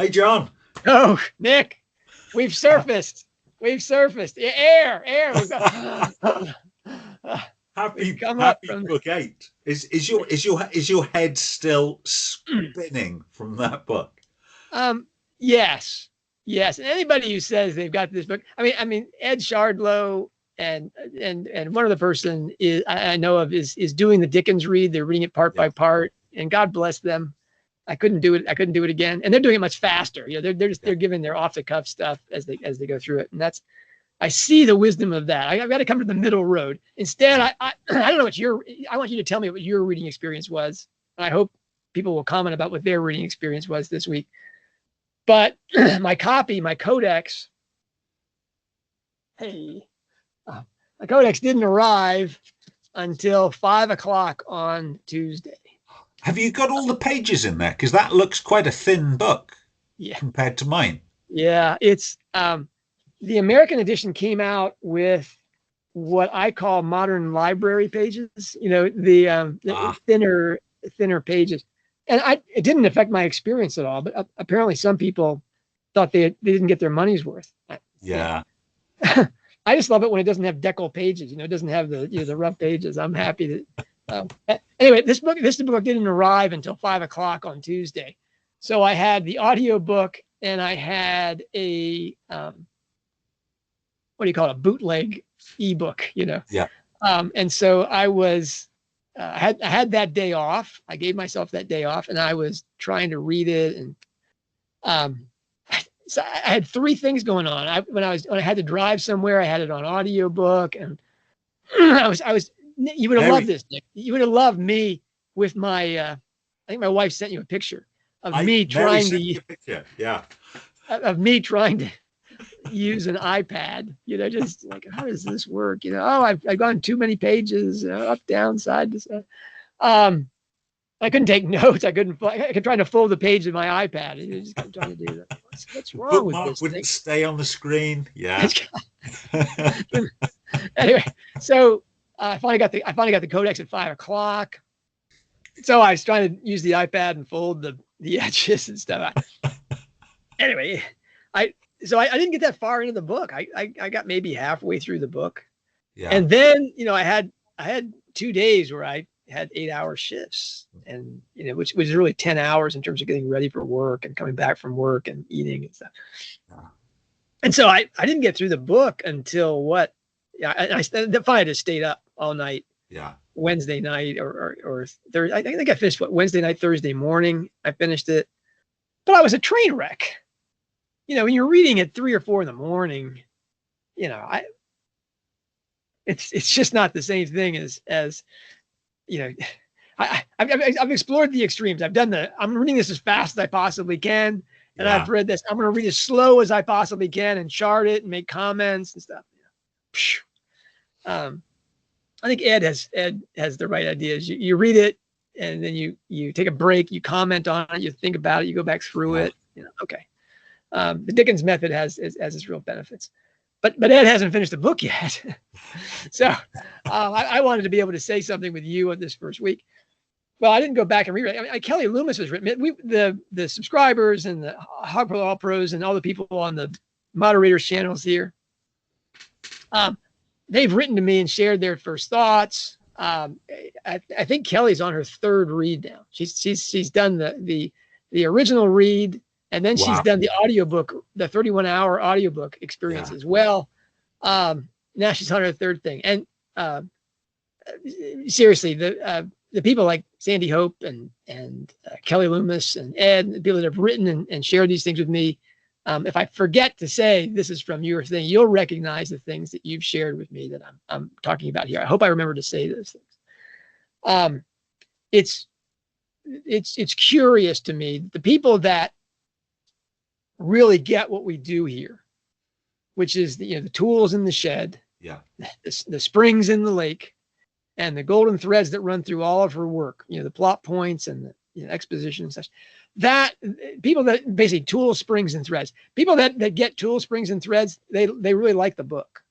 Hey, John. Oh, Nick, we've surfaced. We've surfaced. Air. We've come up Happy from. book 8. Is your head still spinning from that book? Yes, yes. And anybody who says they've got this book, I mean, Ed Shardlow and one other person I know of is doing the Dickens read. They're reading it part by part, and God bless them. I couldn't do it. I couldn't do it again. And they're doing it much faster. You know, they're giving their off the cuff stuff as they go through it, and I see the wisdom of that. I've got to come to the middle road. Instead, I don't know what I want you to tell me what your reading experience was. And I hope people will comment about what their reading experience was this week. But my codex, my codex didn't arrive until 5 o'clock on Tuesday. Have you got all the pages in there? Because that looks quite a thin book compared to mine. Yeah, it's the American edition came out with what I call modern library pages. You know, the thinner pages, and it didn't affect my experience at all. But apparently, some people thought they didn't get their money's worth. Yeah. I just love it when it doesn't have decal pages. You know, it doesn't have the rough pages. I'm happy that. Anyway, this book didn't arrive until 5 o'clock on Tuesday, so I had the audio book and I had a what do you call it, a bootleg ebook, you know. Yeah. And so I was I had that day off. I gave myself that day off, and I was trying to read it, and so I had 3 things going on. When I had to drive somewhere, I had it on audiobook, and I was. You would have loved this, Nick. You would have loved me with my. I think my wife sent you a picture of me trying to. Yeah. Of me trying to use an iPad. You know, just like, how does this work? You know, I've gone too many pages, up, down, side to side. I couldn't take notes. I kept trying to fold the page in my iPad. And I just kept trying to do that. What's wrong with this? Wouldn't stay on the screen. Yeah. Anyway, so. I finally got the codex at 5 o'clock. So I was trying to use the iPad and fold the edges and stuff. Anyway, I didn't get that far into the book. I got maybe halfway through the book. Yeah. And then, you know, I had 2 days where I had 8-hour shifts, and, you know, which was really 10 hours in terms of getting ready for work and coming back from work and eating and stuff. Yeah. And so I didn't get through the book until what? Yeah, I finally just stayed up all night. Yeah. Wednesday night or Thursday. I think I finished Wednesday night, Thursday morning. I finished it, but I was a train wreck. You know, when you're reading at 3 or 4 in the morning, you know, it's just not the same thing as you know. I've explored the extremes. I'm reading this as fast as I possibly can, and I've read this. I'm going to read as slow as I possibly can and chart it and make comments and stuff. I think Ed has the right ideas. You read it, and then you take a break, you comment on it, you think about it, you go back through it. You know, okay. The Dickens method has its real benefits, but Ed hasn't finished the book yet, so I wanted to be able to say something with you on this first week. Well, I didn't go back and reread. I mean, Kelly Loomis has written it. The subscribers and the Hogpro All Pros and all the people on the moderators channels here. They've written to me and shared their first thoughts. I think Kelly's on her 3rd read now. She's done the original read, and then she's done the audiobook, the 31-hour audiobook experience as well. Now she's on her 3rd thing. And seriously, the people like Sandy Hope and Kelly Loomis and Ed, the people that have written and shared these things with me. If I forget to say this is from your thing, you'll recognize the things that you've shared with me that I'm talking about here. I hope I remember to say those things. It's curious to me, the people that really get what we do here, which is the tools in the shed, the springs in the lake, and the golden threads that run through all of her work. You know, the plot points and the exposition and such. That people that basically tools, springs, and threads. People that get tools, springs, and threads, they really like the book.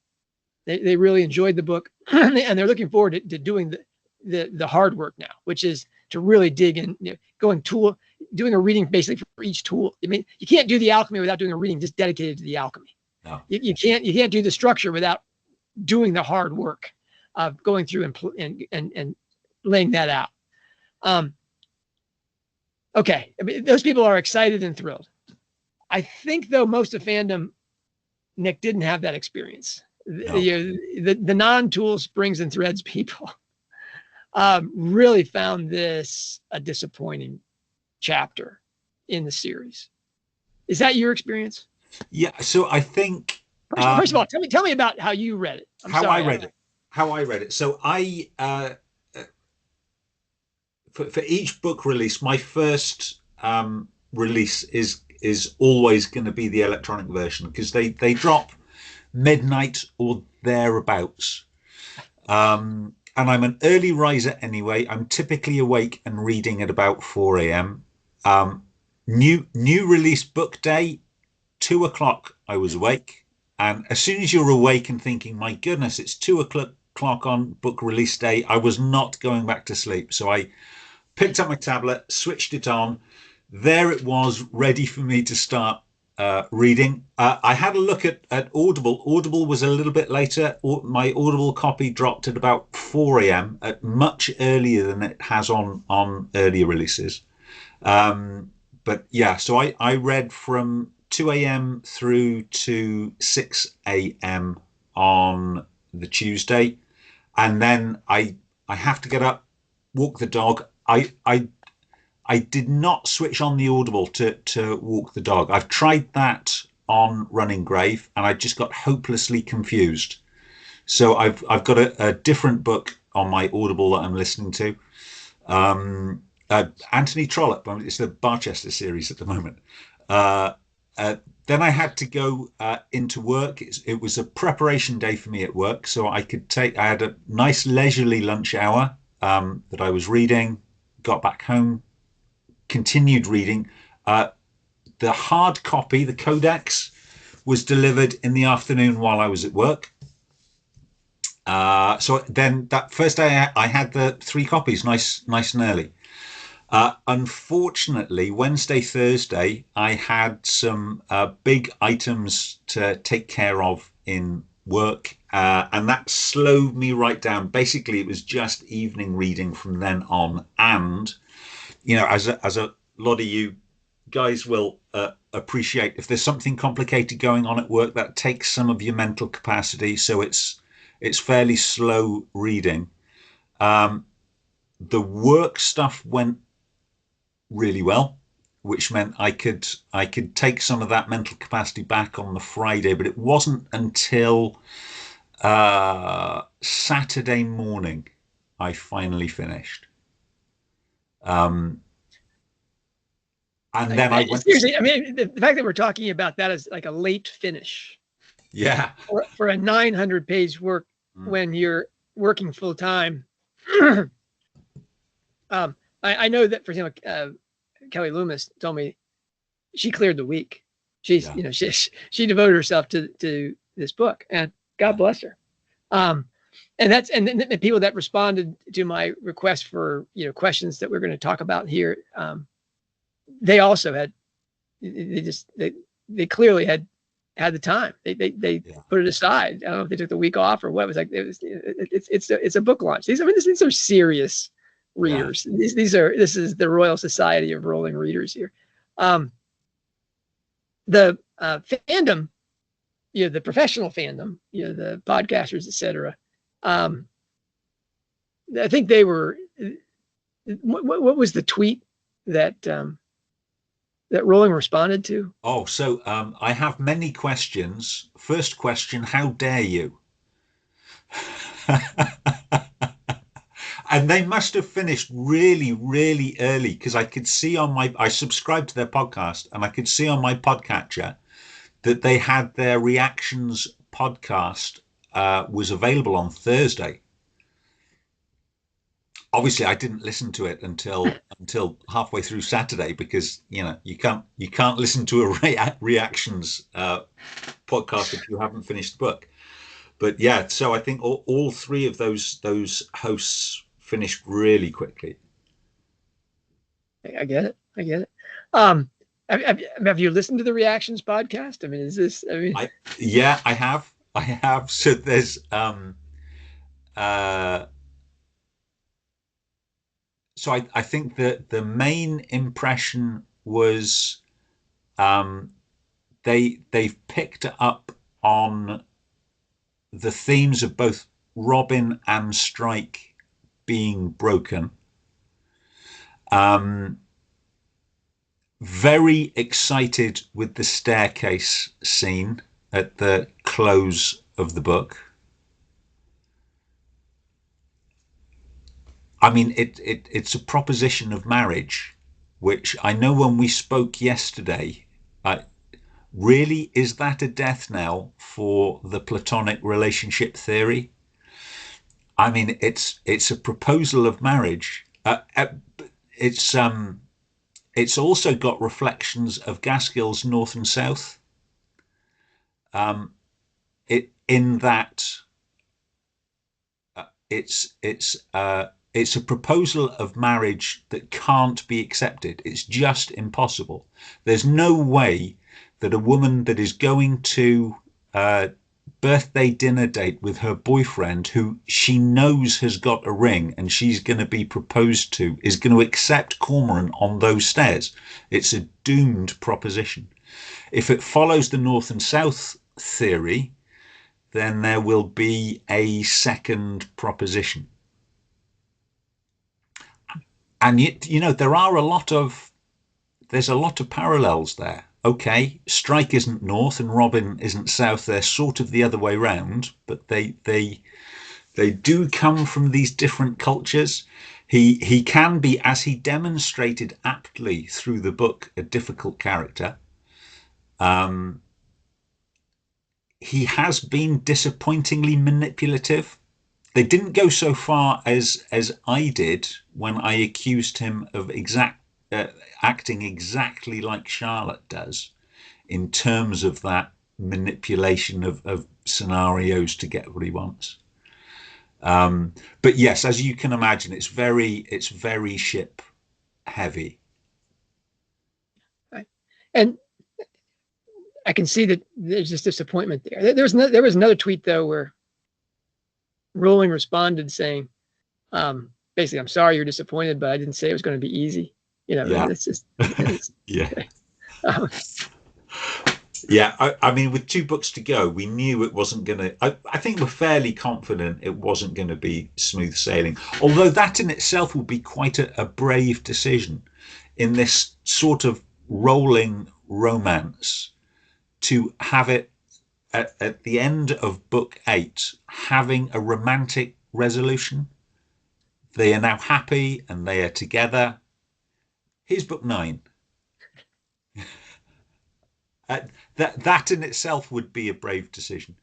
They really enjoyed the book, and they're looking forward to doing the hard work now, which is to really dig in, going tool. doing a reading basically for each tool. I mean, you can't do the alchemy without doing a reading just dedicated to the alchemy. No. You can't do the structure without doing the hard work of going through and laying that out. Okay, I mean, those people are excited and thrilled. I think though most of fandom, Nick, didn't have that experience. No. The non-tool springs and threads people really found this a disappointing chapter in the series. Is that your experience? Yeah. So I think first of all, tell me about how you read it. How I read it. So I for each book release, my first release is always going to be the electronic version, because they drop midnight or thereabouts. And I'm an early riser anyway. I'm typically awake and reading at about 4 a.m. New release book day, 2 o'clock I was awake. And as soon as you're awake and thinking, my goodness, it's 2 o'clock on book release day, I was not going back to sleep. So I picked up my tablet, switched it on. There it was, ready for me to start reading. I had a look at Audible. Audible was a little bit later. My Audible copy dropped at about 4 a.m., at much earlier than it has on earlier releases. But yeah, so I read from 2 a.m. through to 6 a.m. on the Tuesday. And then I have to get up, walk the dog. I did not switch on the Audible to walk the dog. I've tried that on Running Grave, and I just got hopelessly confused. So I've got a different book on my Audible that I'm listening to. Anthony Trollope. It's the Barchester series at the moment. Then I had to go into work. It was a preparation day for me at work, so I had a nice leisurely lunch hour that I was reading, got back home, continued reading. The hard copy, the codex, was delivered in the afternoon while I was at work. So then that first day I had the 3 copies nice and early. Unfortunately, Wednesday, Thursday, I had some big items to take care of in work, and that slowed me right down. Basically, it was just evening reading from then on. And, you know, as a lot of you guys will appreciate, if there's something complicated going on at work, that takes some of your mental capacity. So it's fairly slow reading. The work stuff went really well, which meant I could take some of that mental capacity back on the Friday, but it wasn't until Saturday morning I finally finished. And then I went. Seriously, I mean, the fact that we're talking about that is like a late finish. Yeah. For a 900-page work when you're working full time. I know that, for example, Kelly Loomis told me she cleared the week. She devoted herself to this book, and God bless her. And the people that responded to my request for questions that we're going to talk about here, they also had they clearly had the time. They put it aside. I don't know if they took the week off or what. It was like it's a book launch. These are serious readers. Yeah. This is the Royal Society of Rolling Readers here. The fandom, the professional fandom, the podcasters, etc. I think they were. What was the tweet that Rowling responded to? Oh, so I have many questions. First question: how dare you? And they must have finished really, really early, because I could see I subscribed to their podcast, and I could see on my podcatcher that they had their reactions podcast was available on Thursday. Obviously, I didn't listen to it until halfway through Saturday, because you can't listen to a reactions podcast if you haven't finished the book. But yeah, so I think all 3 of those hosts finished really quickly. I get it. Um, have you listened to the reactions podcast? I mean, is this? I mean, Yeah, I have. I have. So there's uh so I think that the main impression was um they've picked up on the themes of both Robin and Strike being broken. Um Very excited with the staircase scene at the close of the book. I mean, it's a proposition of marriage, which I know when we spoke yesterday. Really, is that a death knell for the Platonic relationship theory? I mean, it's a proposal of marriage. It's it's also got reflections of Gaskell's North and South. Um, it in that it's a proposal of marriage that can't be accepted. It's just impossible. There's no way that a woman that is going to a birthday dinner date with her boyfriend, who she knows has got a ring and she's going to be proposed to, is going to accept Cormoran on those stairs. It's a doomed proposition. If it follows the North and South theory, then there will be a second proposition. And there are there's a lot of parallels there. Okay, Strike isn't North and Robin isn't South. They're sort of the other way round, but they do come from these different cultures. He can be, as he demonstrated aptly through the book, a difficult character. He has been disappointingly manipulative. They didn't go so far as I did when I accused him of acting exactly like Charlotte does in terms of that manipulation of scenarios to get what he wants. But yes, as you can imagine, it's very ship heavy. and I can see that there's just disappointment there. There was another tweet though where Rowling responded saying, basically, I'm sorry you're disappointed, but I didn't say it was going to be easy. Yeah. It's just, Yeah. Um, Yeah, I mean, with 2 books to go, we knew it wasn't going to. I think we're fairly confident it wasn't going to be smooth sailing. Although that in itself will be quite a brave decision in this sort of rolling romance to have it at the end of book 8 having a romantic resolution. They are now happy and they are together. Here's book 9. That in itself would be a brave decision.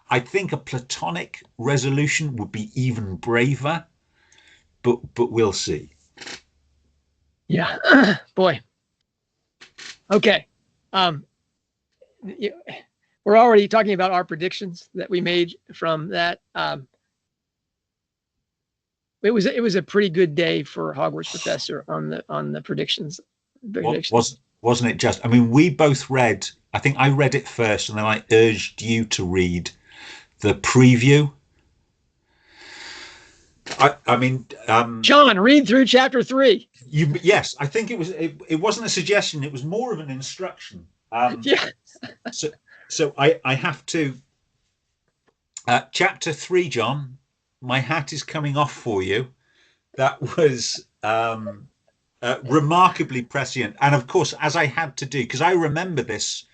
I think a platonic resolution would be even braver, but we'll see. Yeah, boy. Okay, we're already talking about our predictions that we made from that. It was a pretty good day for Hogwarts Professor on the predictions. Wasn't it just? I mean, we both read. I think I read it first, and then I urged you to read the preview. I mean, John, read through chapter 3. Yes, I think it wasn't a suggestion. It was more of an instruction. Yeah. So I have to. Chapter 3, John. My hat is coming off for you. That was remarkably prescient, and of course, as I had to do, because I remember this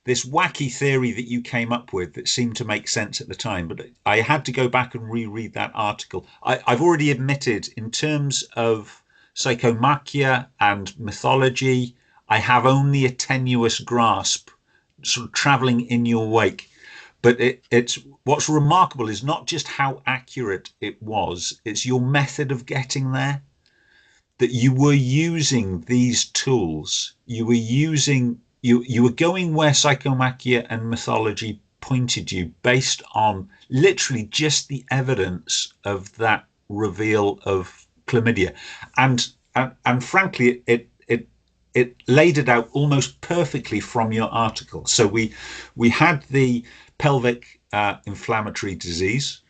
wacky theory that you came up with that seemed to make sense at the time, but I had to go back and reread that article. I've already admitted, in terms of psychomachia and mythology, I have only a tenuous grasp, sort of traveling in your wake. But it's what's remarkable is not just how accurate it was, it's your method of getting there. That you were using these tools, you were going where psychomachia and mythology pointed you, based on literally just the evidence of that reveal of chlamydia, and frankly, it laid it out almost perfectly from your article. So we had the pelvic inflammatory disease,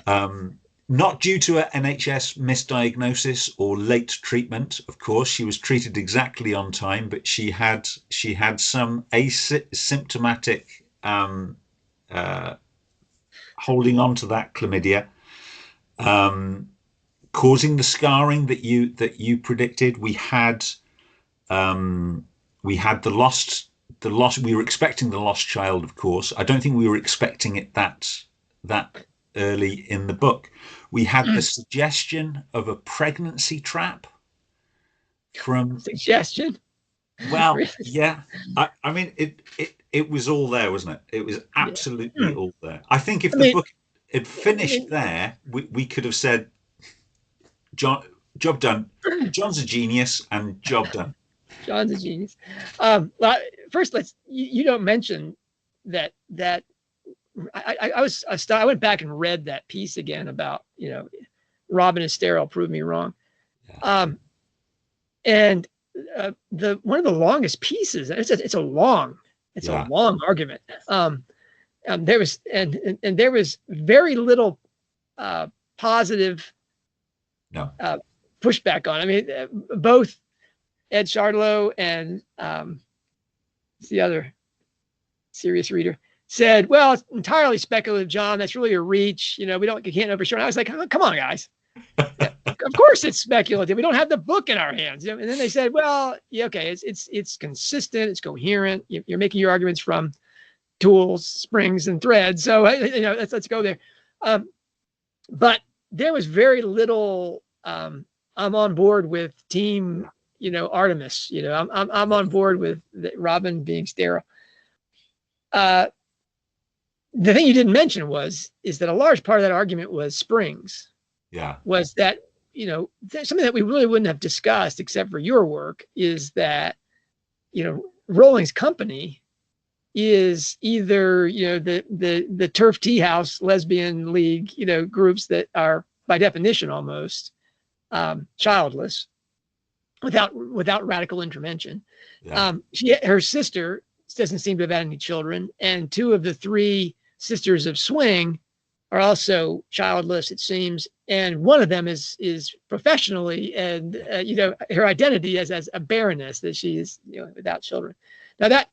not due to an NHS misdiagnosis or late treatment. Of course, she was treated exactly on time, but she had some asymptomatic holding on to that chlamydia, causing the scarring that you predicted. We had the lost. We were expecting the lost child, of course. I don't think we were expecting it that early in the book. We had the suggestion of a pregnancy trap from suggestion. Well, really? Yeah. I mean, it was all there, wasn't it? It was absolutely all there. I think if the book had finished there, we could have said, John, job done. John's a genius, and job done. John's a genius. Well, first, you don't mention that I went back and read that piece again about, Robin is sterile, prove me wrong. Yeah. And one of the longest pieces, it's a long argument. There was very little positive pushback on it. I mean, both Ed Shardlow and the other serious reader said, well, it's entirely speculative, John. That's really a reach. You can't know for sure. And I was like, oh, come on, guys. Of course it's speculative. We don't have the book in our hands. And then they said, well, yeah, okay, it's consistent, it's coherent. You're making your arguments from tools, springs, and threads. So let's go there. But there was very little. I'm on board with team, Artemis. I'm on board with Robin being sterile. The thing you didn't mention is that a large part of that argument was springs. Yeah. Was that, something that we really wouldn't have discussed except for your work is that, Rowling's company is either, the Turf Tea House lesbian league, groups that are by definition almost childless without radical intervention. Yeah. Her sister doesn't seem to have had any children, and two of the three sisters of Swing are also childless, it seems, and one of them is professionally and her identity as a baroness, that she is without children. Now that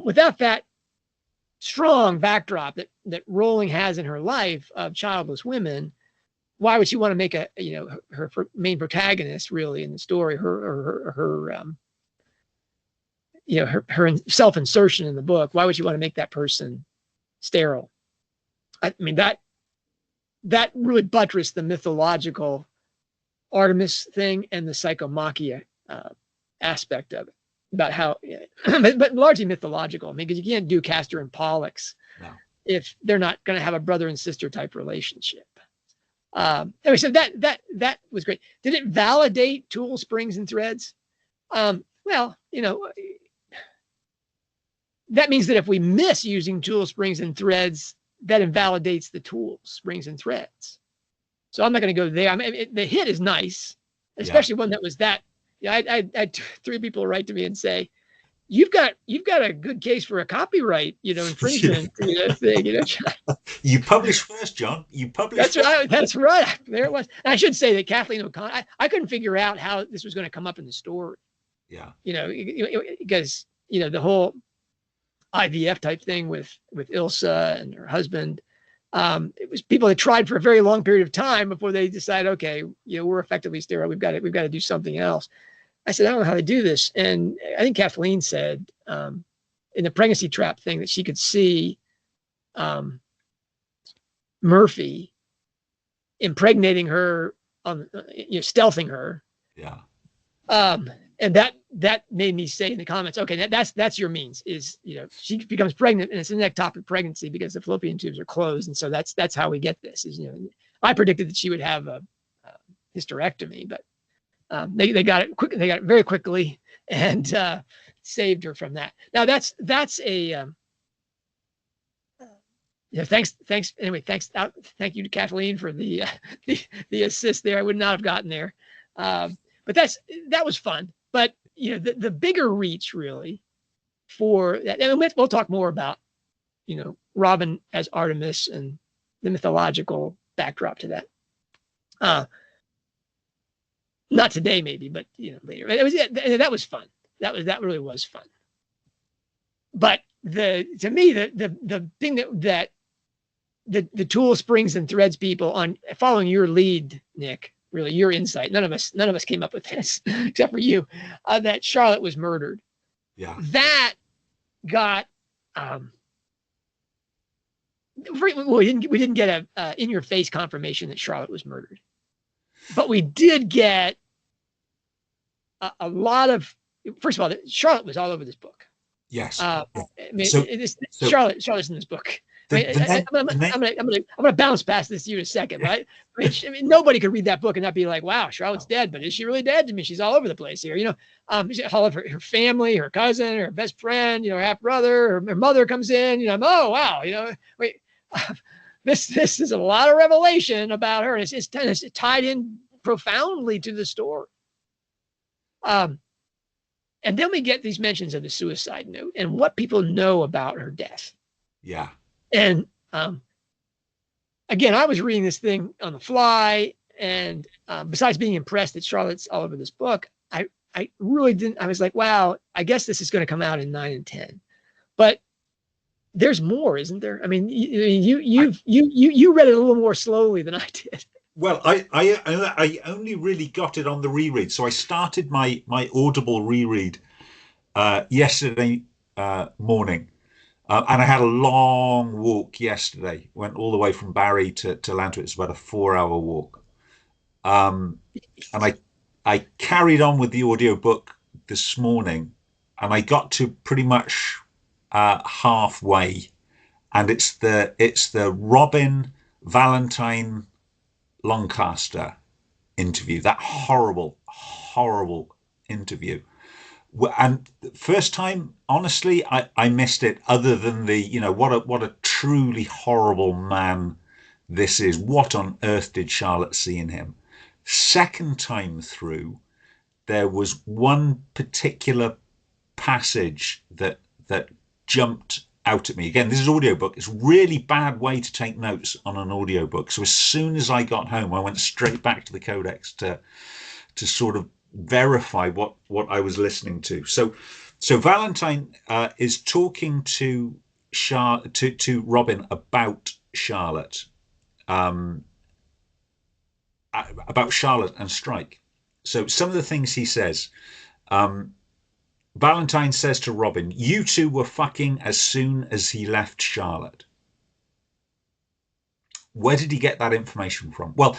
without that strong backdrop that Rowling has in her life of childless women, why would she want to make her main protagonist really in the story her self-insertion in the book? Why would you want to make that person sterile? I mean, that really buttressed the mythological Artemis thing and the psychomachia aspect of it, about how, but largely mythological. I mean, because you can't do Castor and Pollux if they're not going to have a brother and sister type relationship. Anyway, so that was great. Did it validate tool, springs, and threads? Well, that means that if we miss using tool, springs, and threads, that invalidates the tools, springs, and threads. So I'm not going to go there. I mean, the hit is nice, especially one that was that. I had three people write to me and say, "You've got a good case for a copyright, infringement thing." You published first, John. You published. That's right. That's right. There it was. And I should say that Kathleen O'Connor. I couldn't figure out how this was going to come up in the story. Yeah. Because the whole IVF type thing with Ilsa and her husband. It was people that tried for a very long period of time before they decided, okay, we're effectively sterile. We've got to do something else. I said, I don't know how to do this. And I think Kathleen said in the pregnancy trap thing that she could see Murphy impregnating her, stealthing her. Yeah. And that made me say in the comments, okay, that's your means is, she becomes pregnant and it's an ectopic pregnancy because the fallopian tubes are closed. And so that's how we get this is, I predicted that she would have a hysterectomy, but they got it quick. They got it very quickly and saved her from that. Now that's a, thanks. Anyway, thanks. Thank you to Kathleen for the assist there. I would not have gotten there. But that was fun. But the bigger reach really for that. And we'll talk more about, Robin as Artemis and the mythological backdrop to that. Not today, maybe, but later. That was fun. That really was fun. But to me, the thing that the tool springs and threads people on following your lead, Nick, really your insight. None of us came up with this except for you, that Charlotte was murdered. Yeah. That got, we didn't get a in your face confirmation that Charlotte was murdered, but we did get a lot of, first of all, Charlotte was all over this book. Yes. Charlotte's in this book. I'm gonna bounce past this to you in a second, right? Nobody could read that book and not be like, "Wow, Charlotte's dead," but is she really dead? She's all over the place here. All of her family, her cousin, her best friend, her half brother, her mother comes in. Oh wow, this is a lot of revelation about her, and it's tied in profoundly to the story. And then we get these mentions of the suicide note and what people know about her death. Yeah. And again, I was reading this thing on the fly, and besides being impressed that Charlotte's all over this book, I really didn't. I was like, wow, I guess this is going to come out in 9 and 10, but there's more, isn't there? You read it a little more slowly than I did. Well, I only really got it on the reread. So I started my Audible reread yesterday morning. And I had a long walk yesterday. Went all the way from Barry to Lanto. It's about a 4-hour walk. And I carried on with the audiobook this morning, and I got to pretty much halfway. And it's the Robin Valentine Lancaster interview, that horrible interview. And first time, honestly, I missed it, other than what a truly horrible man this is. What on earth did Charlotte see in him? Second time through, there was one particular passage that jumped out at me. Again, this is audiobook. It's a really bad way to take notes on an audiobook. So as soon as I got home, I went straight back to the codex to sort of verify what I was listening to. So Valentine is talking to Robin about Charlotte, and Strike. So some of the things he says, Valentine says to Robin, "You two were fucking as soon as he left Charlotte." Where did he get that information from? Well,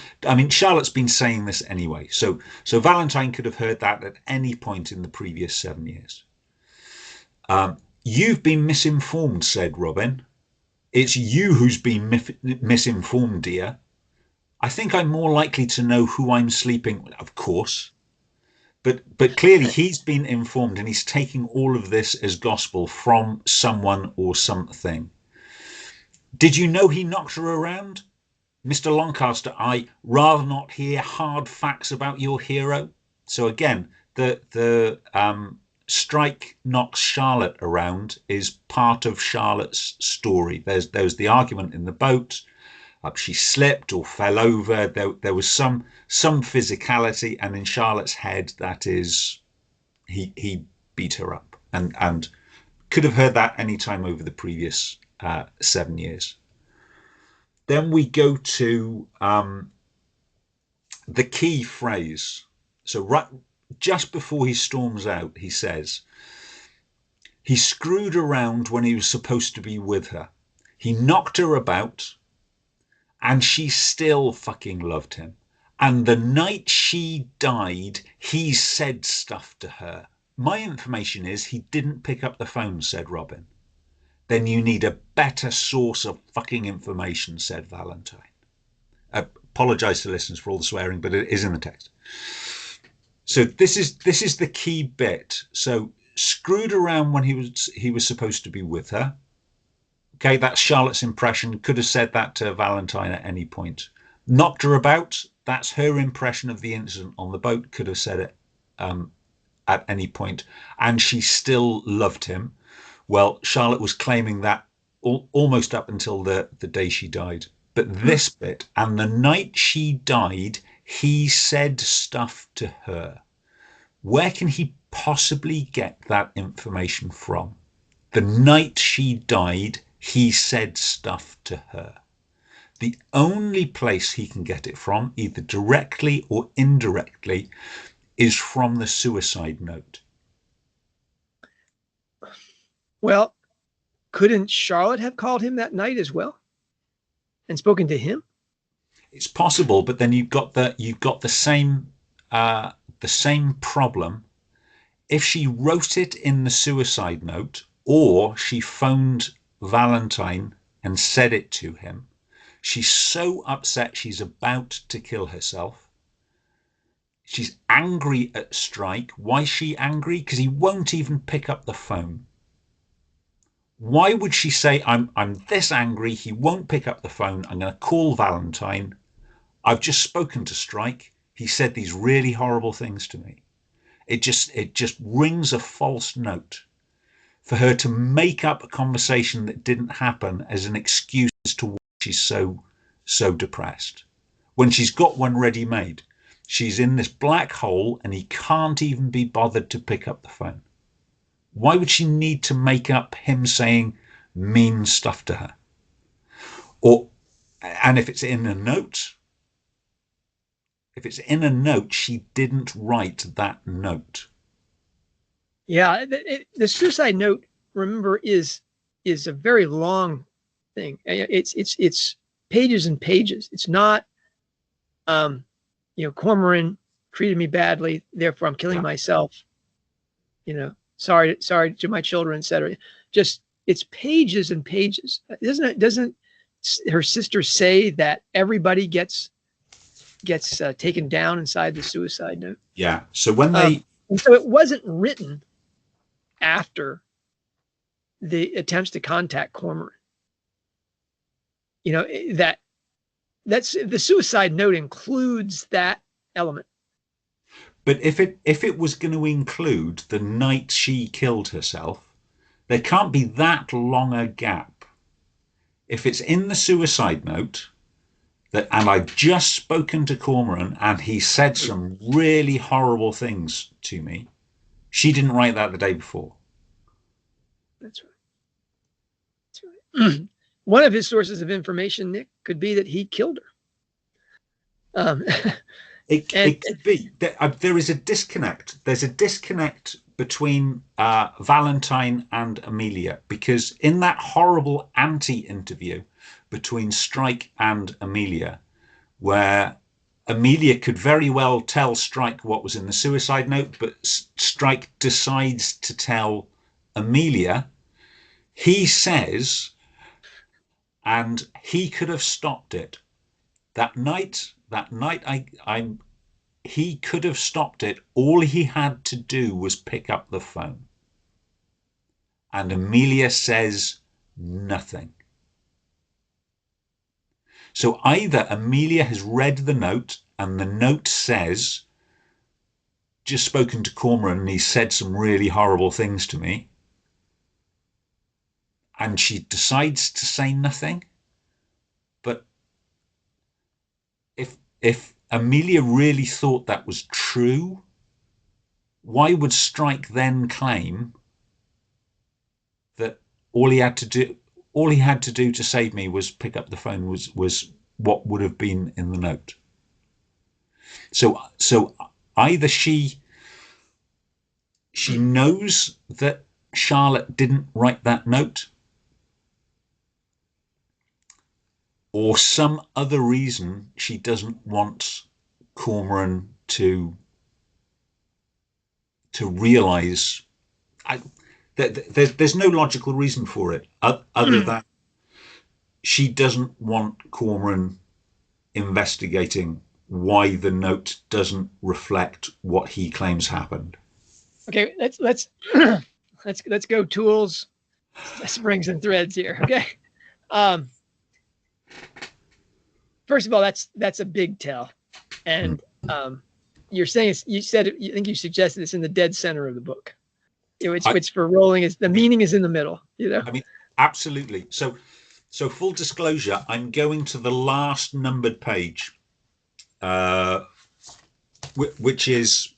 Charlotte's been saying this anyway. So Valentine could have heard that at any point in the previous 7 years. "You've been misinformed," said Robin. "It's you who's been misinformed, dear. I think I'm more likely to know who I'm sleeping with." Of course. But clearly he's been informed, and he's taking all of this as gospel from someone or something. "Did you know he knocked her around? Mr. Lancaster, I rather not hear hard facts about your hero." So again, the Strike knocks Charlotte around is part of Charlotte's story. There's the argument in the boat. She slipped or fell over. There was some physicality, and in Charlotte's head, that is, he beat her up, and could have heard that any time over the previous 7 years. Then we go to the key phrase. So right just before he storms out, he says, "He screwed around when he was supposed to be with her. He knocked her about, and she still fucking loved him. And the night she died, he said stuff to her. My information is he didn't pick up the phone," said Robin. "Then you need a better source of fucking information," said Valentine. Apologize to listeners for all the swearing, but it is in the text. So this is the key bit. So screwed around when he was supposed to be with her. Okay, that's Charlotte's impression. Could have said that to Valentine at any point. Knocked her about. That's her impression of the incident on the boat. Could have said it at any point, and she still loved him. Well, Charlotte was claiming that almost up until the day she died. But this bit, and the night she died, he said stuff to her. Where can he possibly get that information from? The night she died, he said stuff to her. The only place he can get it from, either directly or indirectly, is from the suicide note. Well, couldn't Charlotte have called him that night as well and spoken to him? It's possible, but then you've got the same problem. If she wrote it in the suicide note, or she phoned Valentine and said it to him, she's so upset she's about to kill herself. She's angry at Strike. Why is she angry? Because he won't even pick up the phone. Why would she say, I'm this angry, he won't pick up the phone, I'm going to call Valentine. I've just spoken to Strike. He said these really horrible things to me. It just rings a false note for her to make up a conversation that didn't happen as an excuse as to why she's so depressed. When she's got one ready made, she's in this black hole and he can't even be bothered to pick up the phone. Why would she need to make up him saying mean stuff to her? And if it's in a note, she didn't write that note. Yeah, the suicide note, remember, is a very long thing. It's pages and pages. It's not, Cormoran treated me badly, therefore I'm killing myself. Sorry to my children, etc. Just it's pages and pages. Doesn't her sister say that everybody gets taken down inside the suicide note? Yeah. So when they so it wasn't written after the attempts to contact Cormoran. That's the suicide note includes that element. But if it was going to include the night she killed herself, there can't be that long a gap. If it's in the suicide note, and I've just spoken to Cormoran and he said some really horrible things to me, she didn't write that the day before. That's right. One of his sources of information, Nick, could be that he killed her. It could be. There is a disconnect. There's a disconnect between Valentine and Amelia, because in that horrible anti-interview between Strike and Amelia, where Amelia could very well tell Strike what was in the suicide note, but Strike decides to tell Amelia, he says, and he could have stopped it. That night, he could have stopped it. All he had to do was pick up the phone. And Amelia says nothing. So either Amelia has read the note and the note says, just spoken to Cormoran and he said some really horrible things to me, and she decides to say nothing. But if Amelia really thought that was true, why would Strike then claim that all he had to do to save me was pick up the phone was what would have been in the note? So either she knows that Charlotte didn't write that note, or some other reason she doesn't want Cormoran to realise. There's no logical reason for it other than she doesn't want Cormoran investigating why the note doesn't reflect what he claims happened. Okay, let's go tools, springs and threads here. Okay. First of all, that's a big tell, and you're saying you said you think you suggested it's in the dead center of the book, which for Rowling is the meaning is in the middle. I mean, absolutely. So full disclosure, I'm going to the last numbered page, which is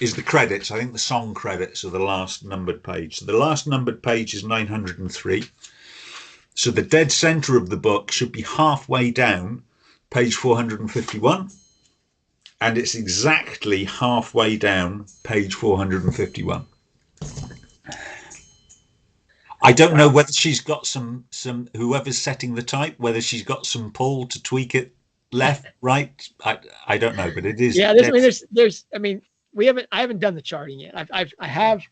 the credits. I think the song credits are the last numbered page. So the last numbered page is 903. So the dead center of the book should be halfway down, page 451. And it's exactly halfway down, page 451. I don't know whether she's got some whoever's setting the type, whether she's got some pull to tweak it left, right. I don't know, but it is. Yeah, there's. I mean, I haven't done the charting yet. I have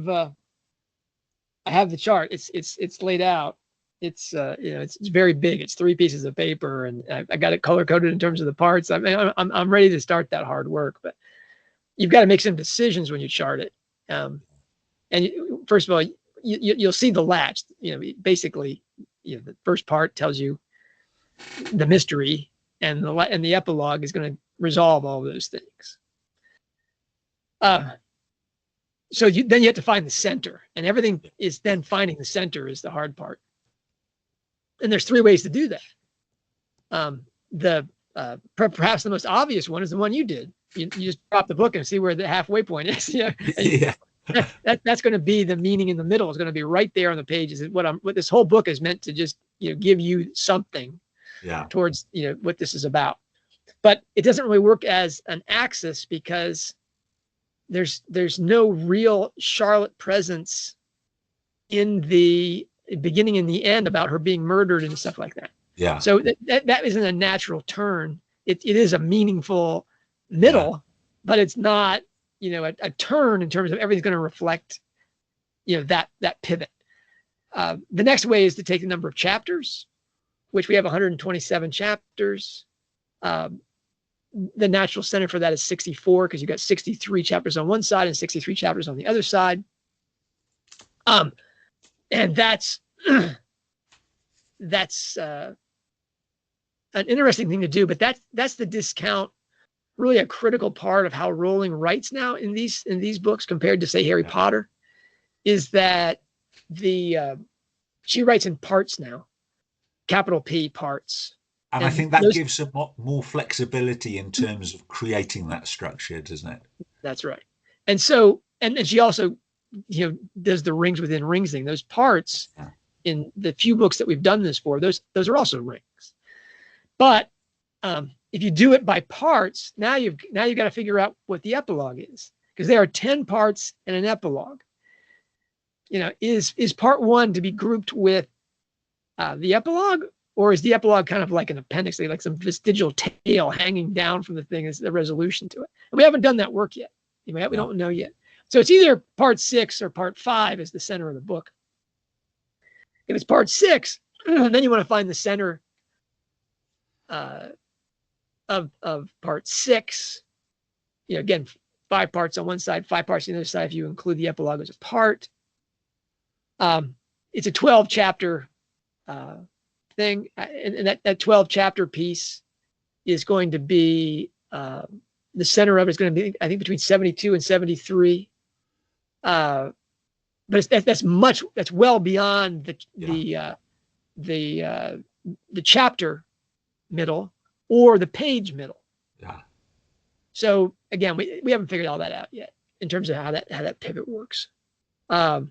the chart. It's laid out. It's it's very big. It's 3 pieces of paper, and I got it color coded in terms of the parts. I mean, I'm ready to start that hard work, but you've got to make some decisions when you chart it. First of all, you'll see the latch. Basically, the first part tells you the mystery, and the epilogue is going to resolve all those things. So then you have to find the center, and everything is then finding the center is the hard part. And there's 3 ways to do that. Perhaps the most obvious one is the one you did. You just drop the book and see where the halfway point is. Yeah. That's going to be the meaning in the middle. It's going to be right there on the pages. What this whole book is meant to just give you something towards what this is about. But it doesn't really work as an axis because there's no real Charlotte presence in the beginning and the end about her being murdered and stuff like that. Yeah. So that isn't a natural turn. It is a meaningful middle, but it's not a turn in terms of everything's going to reflect that pivot. The next way is to take the number of chapters, which we have 127 chapters. The natural center for that is 64 because you've got 63 chapters on one side and 63 chapters on the other side. And that's an interesting thing to do, but that's the discount, really a critical part of how Rowling writes now in these books compared to say Harry Potter, is that she writes in parts now, capital P parts. And I think that gives her more flexibility in terms of creating that structure, doesn't it? That's right. And so, and she also does the rings within rings thing. Those parts in the few books that we've done this for, those are also rings. But if you do it by parts, now you've got to figure out what the epilogue is, because there are 10 parts and an epilogue. Is part 1 to be grouped with the epilogue, or is the epilogue kind of like an appendix, like some vestigial tail hanging down from the thing as the resolution to it? And we haven't done that work yet. We don't know yet. So it's either part 6 or part 5 is the center of the book. If it's part 6, then you want to find the center of part 6. Again, 5 parts on one side, 5 parts on the other side if you include the epilogue as a part. It's a 12 chapter thing, and that 12 chapter piece is going to be the center of it is going to be, I think, between 72 and 73. But that's well beyond the chapter middle or the page middle. Yeah. So again, we haven't figured all that out yet in terms of how that pivot works. My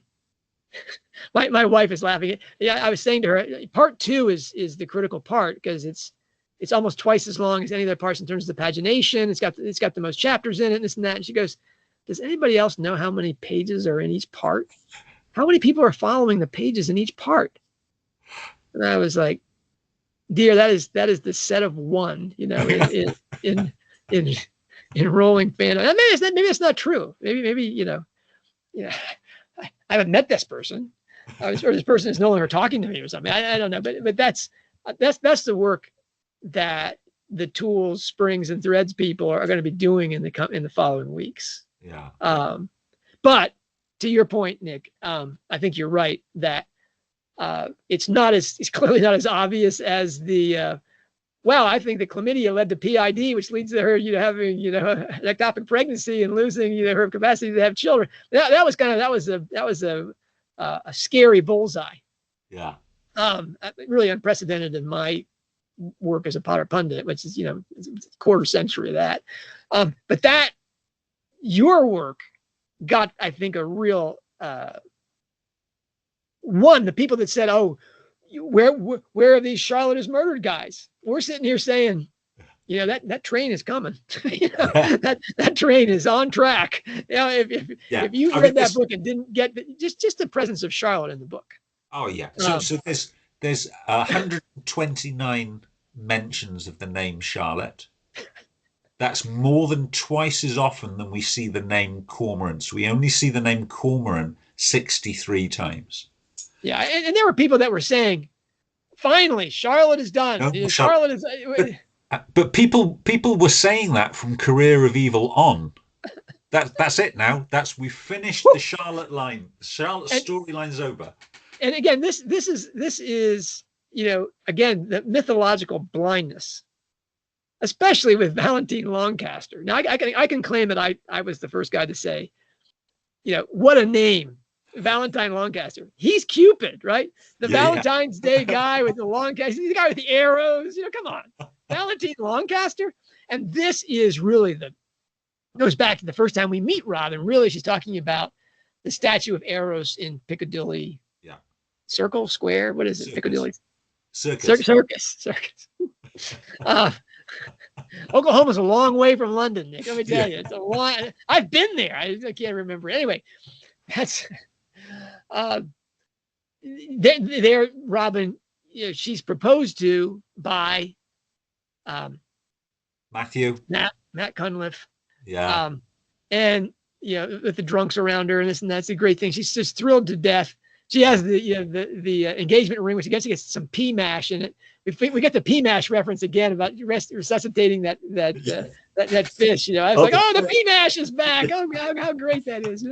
wife is laughing. I was saying to her, part 2 is the critical part because it's almost twice as long as any of the parts in terms of the pagination. It's got the most chapters in it, and this and that. And she goes, does anybody else know how many pages are in each part? How many people are following the pages in each part? And I was like, dear, that is the set of 1, in Rowling fandom. Maybe it's not true. Maybe I haven't met this person, or this person is no longer talking to me or something. I don't know, but that's the work that the tools, springs, and threads people are going to be doing in the following weeks. Yeah. But to your point, Nick, I think you're right that it's clearly not as obvious as the well, I think the chlamydia led to PID, which leads to her, having, an ectopic pregnancy and losing, her capacity to have children. That was a scary bullseye. Yeah. Really unprecedented in my work as a Potter pundit, which is, it's a quarter century of that. But your work got, I think, a real, the people that said, oh, where are these Charlotte is murdered guys? We're sitting here saying, that train is coming. that train is on track. If you read that book and didn't get just the presence of Charlotte in the book. Oh yeah. So there's 129 mentions of the name Charlotte. That's more than twice as often than we see the name Cormoran. So we only see the name Cormoran 63 times. Yeah, and there were people that were saying, finally, Charlotte is done. No, Charlotte is. But people were saying that from Career of Evil on. That's it now. We've finished the Charlotte line. The Charlotte storyline's over. And again, this is again, the mythological blindness, especially with Valentine Lancaster. Now I can claim that I was the first guy to say, what a name. Valentine Lancaster. He's Cupid, right? The Valentine's Day guy with the Lancaster. He's the guy with the arrows. Come on. Valentine Lancaster. And this is really goes back to the first time we meet Robin. Really, she's talking about the statue of Eros in Piccadilly. Yeah. Circle, square. What is it? Circus. Piccadilly. Circus. Oklahoma's a long way from London, Nick. Let me tell you, it's a long. I've been there. I can't remember. Anyway, that's. There, Robin, she's proposed to by Matthew, Matt Cunliffe. Yeah. And with the drunks around her and this and that's a great thing. She's just thrilled to death. She has the engagement ring, which gets some pea mash in it. We get the pea mash reference again about resuscitating that fish. I was like, oh, the pea mash is back. Oh, how great that is.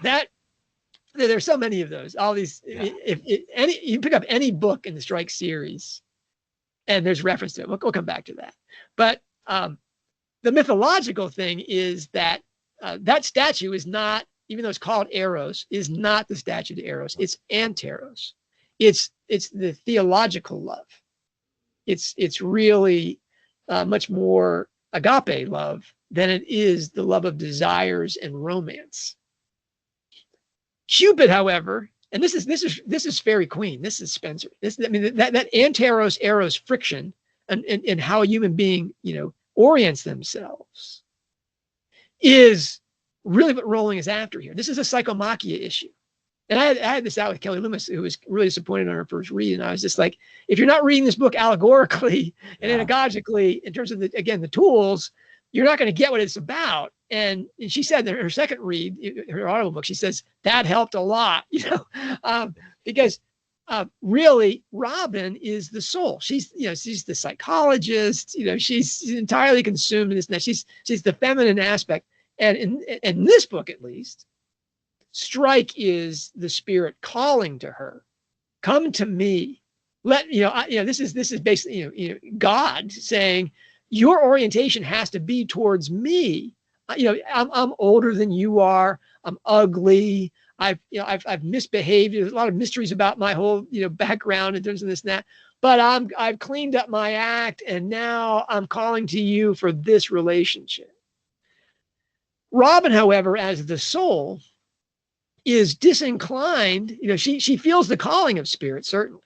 That there's so many of those. All these, if you pick up any book in the Strike series, and there's reference to it. We'll come back to that. But the mythological thing is that that statue is not, even though it's called Eros, is not the statue to Eros. It's Anteros. It's the theological love. It's really much more agape love than it is the love of desires and romance. Cupid, however, and this is Fairy Queen. This is Spencer. That Anteros Eros friction and how a human being orients themselves is really what Rowling is after here. This is a psychomachia issue. And I had this out with Kelly Loomis, who was really disappointed on her first read. And I was just like, if you're not reading this book allegorically and anagogically in terms of the tools, you're not going to get what it's about. And she said that her second read, her audiobook, she says that helped a lot, because really Robin is the soul. She's the psychologist. She's entirely consumed in this. And that. She's the feminine aspect. And in this book, at least, Strike is the spirit calling to her, come to me. This is basically God saying your orientation has to be towards me. I'm older than you are. I'm ugly. I've misbehaved. There's a lot of mysteries about my whole background in terms of this and that. But I've cleaned up my act, and now I'm calling to you for this relationship. Robin, however, as the soul, is disinclined. She feels the calling of spirit, certainly.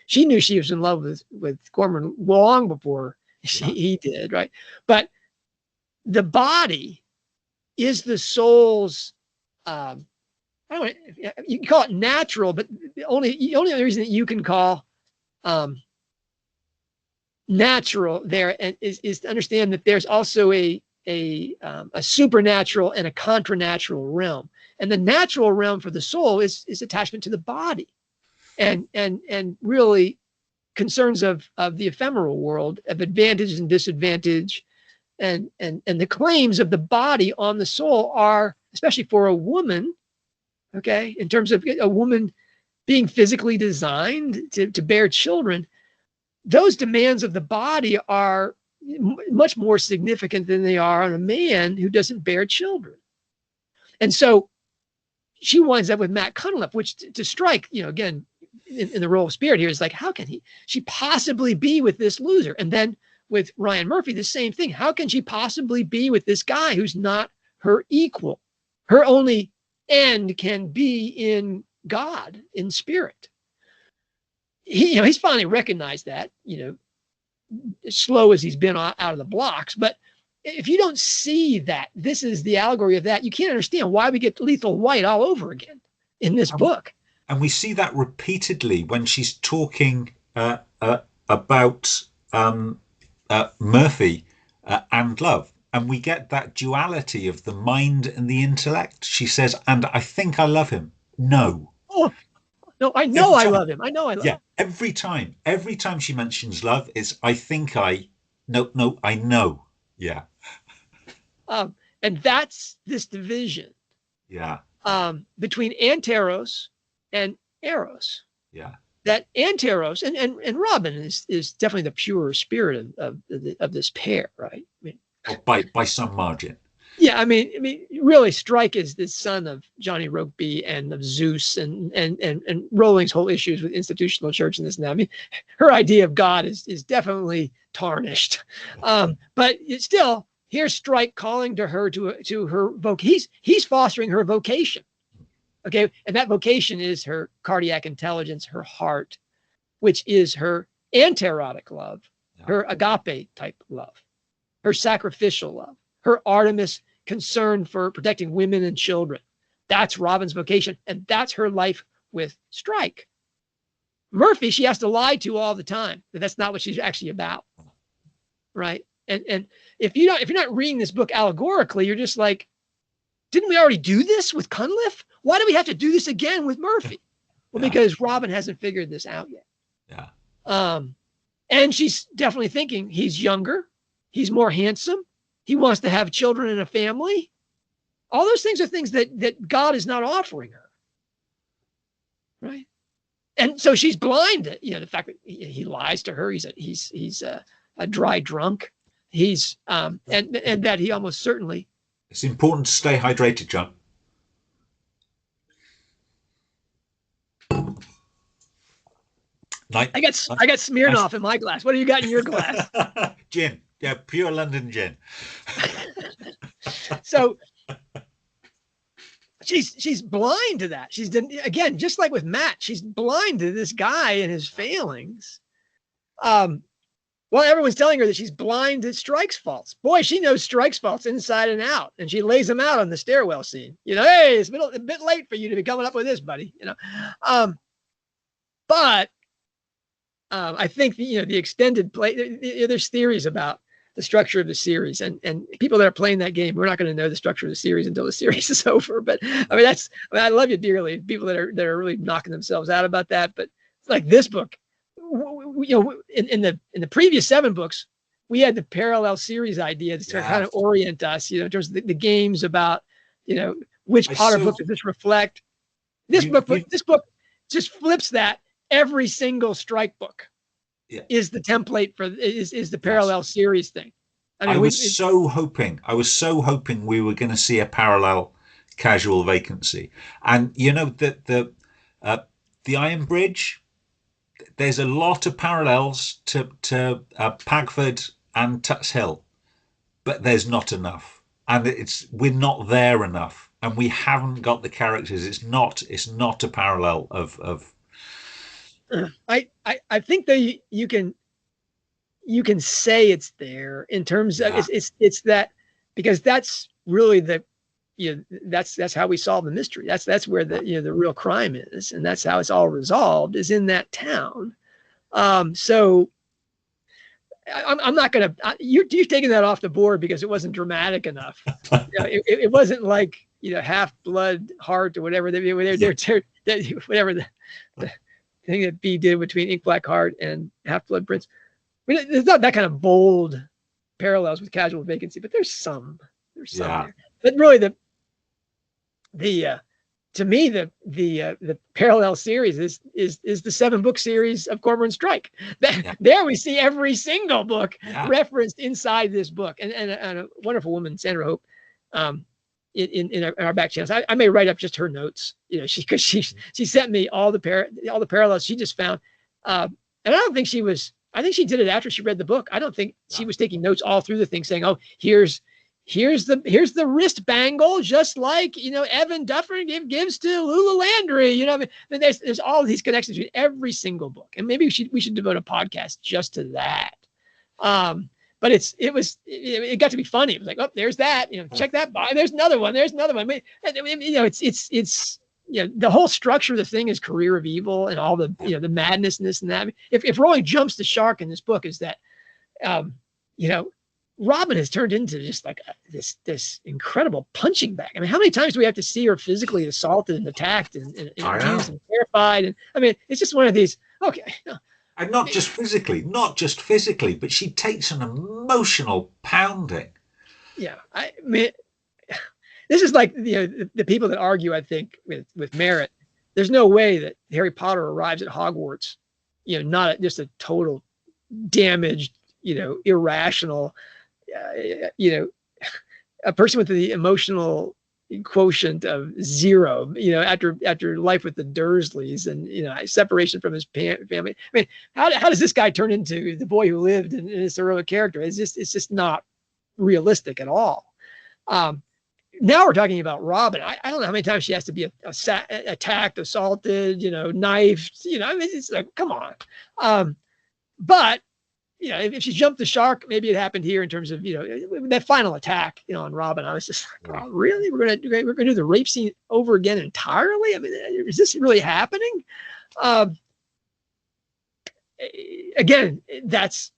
She knew she was in love with Cormoran long before he did, right? But the body is the soul's. You can call it natural, but the only reason that you can call natural there is to understand that there's also a supernatural and a contranatural realm, and the natural realm for the soul is attachment to the body, and really concerns of the ephemeral world, of advantage and disadvantage, and the claims of the body on the soul are, especially for a woman, okay, in terms of a woman being physically designed to bear children, those demands of the body are much more significant than they are on a man who doesn't bear children. And so she winds up with Matt Cunliffe, which to strike, again, in the role of Spirit here is like, how can she possibly be with this loser? And then with Ryan Murphy, the same thing. How can she possibly be with this guy who's not her equal? Her only end can be in God, in Spirit. He's finally recognized that, as slow as he's been out of the blocks. But if you don't see that this is the allegory of that, you can't understand why we get Lethal White all over again in this book. And we see that repeatedly when she's talking about Murphy and love. And we get that duality of the mind and the intellect. She says, and I think I love him. No. Oh, no, I know I love him. I know I love him. Every time she mentions love, it's I think I know. Yeah. And that's this division. Yeah. Between Anteros and Eros. Yeah. That Anteros and Robin is definitely the pure spirit of this pair, right? By some margin. Yeah, I mean, really, Strike is the son of Johnny Rokeby and of Zeus and Rowling's whole issues with institutional church and this and that. I mean, her idea of God is definitely tarnished. But it's still, here's Strike calling to her to her he's fostering her vocation. Okay, and that vocation is her cardiac intelligence, her heart, which is her anterotic love, her agape type love, her sacrificial love, her Artemis concern for protecting women and children. That's Robin's vocation, and that's her life with Strike. Murphy, she has to lie to all the time that that's not what she's actually about, right? And if you're not reading this book allegorically, you're just like, didn't we already do this with Cunliffe? Why do we have to do this again with Murphy? Well, because Robin hasn't figured this out yet. Yeah. And she's definitely thinking he's younger, he's more handsome, he wants to have children and a family. All those things are things that God is not offering her, right? And so she's blind to, the fact that he lies to her. He's a dry drunk. He's and that he almost certainly. It's important to stay hydrated, John. I got Smirnoff in my glass. What do you got in your glass? Gin. Yeah, pure London gin. So she's blind to that. She's again, just like with Matt, she's blind to this guy and his failings. Well, everyone's telling her that she's blind to Strike's faults. Boy, she knows Strike's faults inside and out, and she lays them out on the stairwell scene. Hey, it's a bit late for you to be coming up with this, buddy. But I think the extended play. There's theories about the structure of the series, and people that are playing that game, we're not going to know the structure of the series until the series is over. But I love you dearly. People that are really knocking themselves out about that, but it's like this book. In the previous 7 books, we had the parallel series idea to kind of orient us, in terms of the games about, which Potter book does this reflect? This book just flips that. Every single Strike book is the template for is the parallel series thing. I was so hoping we were going to see a parallel casual vacancy, and the Iron Bridge. There's a lot of parallels to Pagford and Tuts Hill, but there's not enough, and we're not there enough, and we haven't got the characters. It's not a parallel of. I think that you can say it's there in terms of it's that, because that's really that's how we solve the mystery. That's where the real crime is, and that's how it's all resolved, is in that town. So I'm not gonna. You're taking that off the board because it wasn't dramatic enough. It wasn't like Half-Blood Heart or whatever whatever the thing that B did between Ink Black Heart and Half-Blood Prince. I mean, it's not that kind of bold parallels with Casual Vacancy, but there's some there. But really the to me, the parallel series is the 7-book series of Cormoran Strike. There we see every single book referenced inside this book, and a wonderful woman, Sandra Hope, in our back channels. I may write up just her notes, because she sent me all the parallels she just found, and I don't think she was. I think she did it after she read the book. I don't think she was taking notes all through the thing, saying, "Oh, here's the wrist bangle, just like Evan Duffer gives to Lula Landry." I mean, there's all of these connections with every single book, and maybe we should devote a podcast just to that. But it got to be funny. It was like, oh, there's that. Check that by. There's another one. There's another one. It's the whole structure of the thing is career of evil and all the the madness and this and that. If Rowling jumps the shark in this book, is that Robin has turned into just like this incredible punching bag. I mean, how many times do we have to see her physically assaulted and attacked and abused and terrified? And I mean, it's just one of these. Okay. And not just physically, but she takes an emotional pounding. Yeah, I mean, this is like the people that argue, I think, with merit. There's no way that Harry Potter arrives at Hogwarts, not just a total damaged, irrational, a person with the emotional quotient of 0, after life with the Dursleys and separation from his family. I mean, how does this guy turn into the boy who lived and this heroic character? It's just not realistic at all. Now we're talking about Robin. I don't know how many times she has to be attacked, assaulted, knifed. I mean, it's like, come on. But if she jumped the shark, maybe it happened here in terms of that final attack on Robin. I was just like, oh, really? We're gonna do the rape scene over again entirely? I mean, is this really happening? Again, that's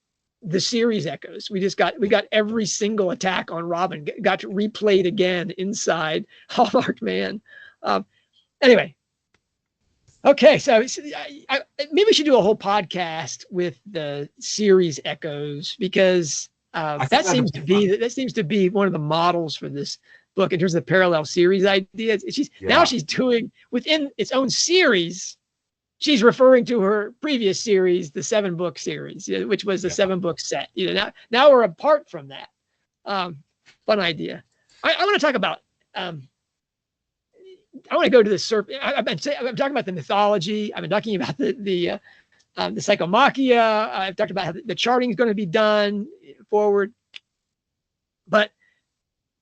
the series echoes. We got every single attack on Robin got replayed again inside Hallmarked Man. Anyway. Okay, so maybe we should do a whole podcast with the series echoes, because that seems to be one of the models for this book in terms of the parallel series ideas. Now she's doing within its own series. She's referring to her previous series, the 7-book series, which was the 7-book set. Now we're apart from that. Fun idea. I want to talk about. I want to go to the serpent. I'm talking about the mythology. I've been talking about the psychomachia. I've talked about how the charting is going to be done forward, but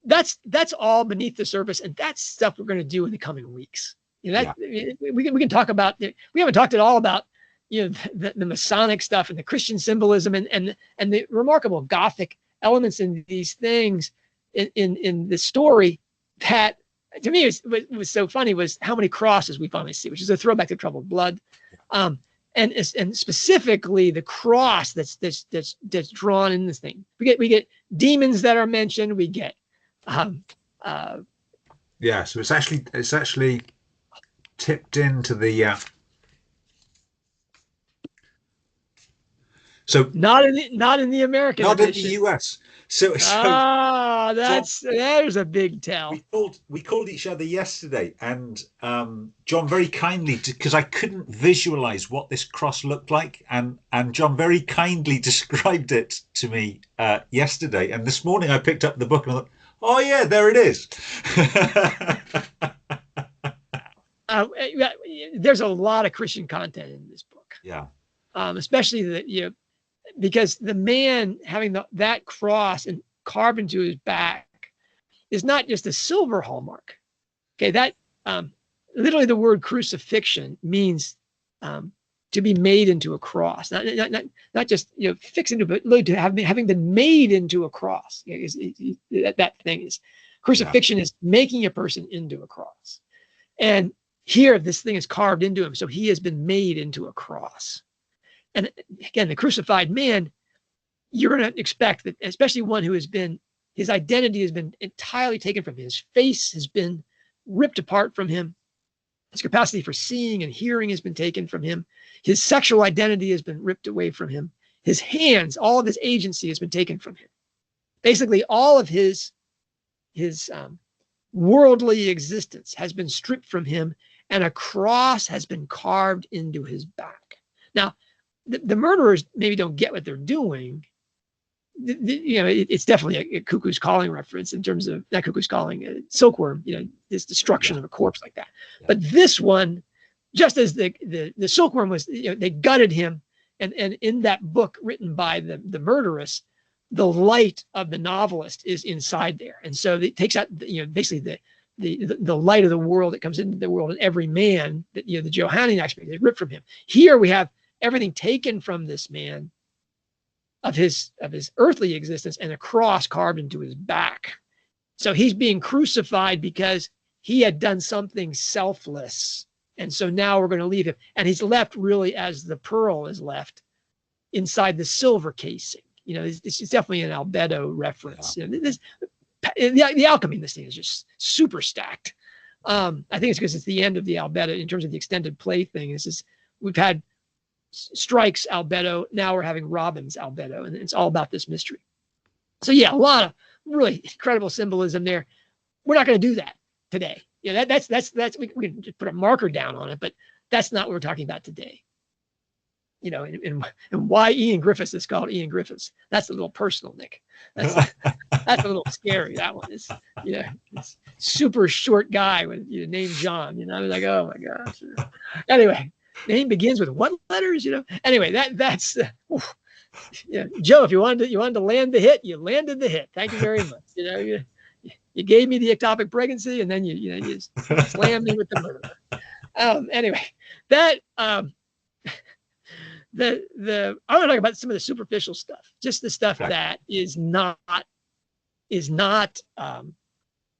that's all beneath the surface, and that's stuff we're going to do in the coming weeks. We can talk about. We haven't talked at all about the Masonic stuff and the Christian symbolism and the remarkable Gothic elements in these things in the story that. To me, was so funny was how many crosses we finally see, which is a throwback to Troubled Blood, and specifically the cross that's drawn in this thing. We get demons that are mentioned. We get so it's actually tipped into the so not in the American not edition. in the US. So there's a big tell. We called each other yesterday, and John very kindly, because I couldn't visualize what this cross looked like, and John very kindly described it to me yesterday. And this morning I picked up the book and I thought, oh yeah, there it is. There's a lot of Christian content in this book. Yeah. Especially that because the man having that cross and carved into his back is not just a silver hallmark. Okay, that literally the word crucifixion means to be made into a cross, not just fixed into, but to having been made into a cross. That thing is crucifixion is making a person into a cross, and here this thing is carved into him, so he has been made into a cross. And again, the crucified man, you're going to expect that, especially one who his identity has been entirely taken from him. His face has been ripped apart from him. His capacity for seeing and hearing has been taken from him. His sexual identity has been ripped away from him. His hands, all of his agency has been taken from him. Basically, all of his worldly existence has been stripped from him, and a cross has been carved into his back. Now, the murderers maybe don't get what they're doing. It's definitely a Cuckoo's Calling reference in terms of, not Cuckoo's Calling, Silkworm, this destruction of a corpse like that. Yeah. But this one, just as the Silkworm was, they gutted him, and in that book written by the murderess, the light of the novelist is inside there, and so it takes out basically the light of the world that comes into the world, and every man that the Johannine aspect is ripped from him. Here we have everything taken from this man of his earthly existence, and a cross carved into his back. So he's being crucified because he had done something selfless, and so now we're going to leave him, and he's left really as the pearl is left inside the silver casing. This is definitely an albedo reference. Yeah. The alchemy in this thing is just super stacked. I think it's because it's the end of the albedo in terms of the extended play thing. We've had Strike's albedo, now we're having Robin's albedo, and it's all about this mystery. So yeah, a lot of really incredible symbolism there. We're not going to do that today. That's we can just put a marker down on it, but that's not what we're talking about today. And why Ian Griffiths is called Ian Griffiths. That's a little personal, Nick. That's a little scary. That one is, this super short guy with named John. I was like, oh my gosh. Anyway, name begins with what letters? Anyway, that's Joe. If you wanted to land the hit, you landed the hit. Thank you very much. You gave me the ectopic pregnancy, and then you slammed me with the murder. Anyway, that. I want to talk about some of the superficial stuff, just the stuff that is not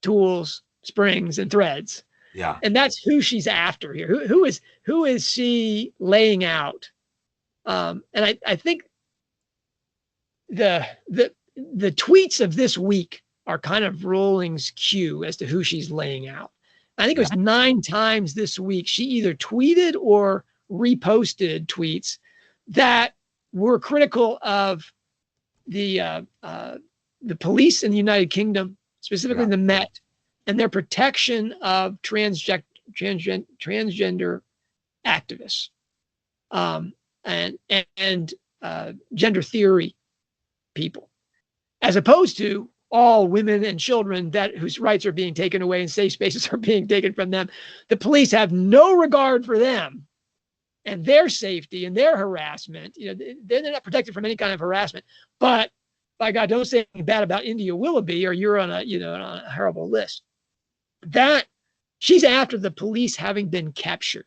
tools, springs, and threads. Yeah. And that's who she's after here. Who is she laying out? And I think the tweets of this week are kind of Rowling's cue as to who she's laying out. I think it was 9 times this week she either tweeted or reposted tweets that were critical of the police in the United Kingdom, specifically the Met, and their protection of transgender activists and gender theory people, as opposed to all women and children whose rights are being taken away and safe spaces are being taken from them. The police have no regard for them and their safety and their harassment. They're not protected from any kind of harassment. But by God, don't say anything bad about India Willoughby, or you're on a horrible list. That she's after the police having been captured.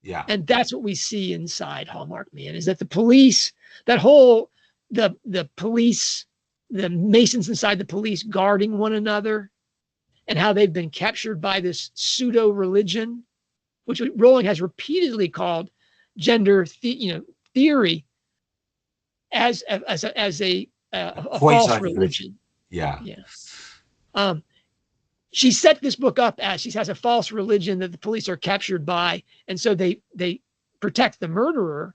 Yeah. And that's what we see inside Hallmark Man, is that the police, that whole the police, the Masons inside the police guarding one another, and how they've been captured by this pseudo religion, which Rowling has repeatedly called gender theory as a false religion. Yeah. She set this book up as she has a false religion that the police are captured by, and so they protect the murderer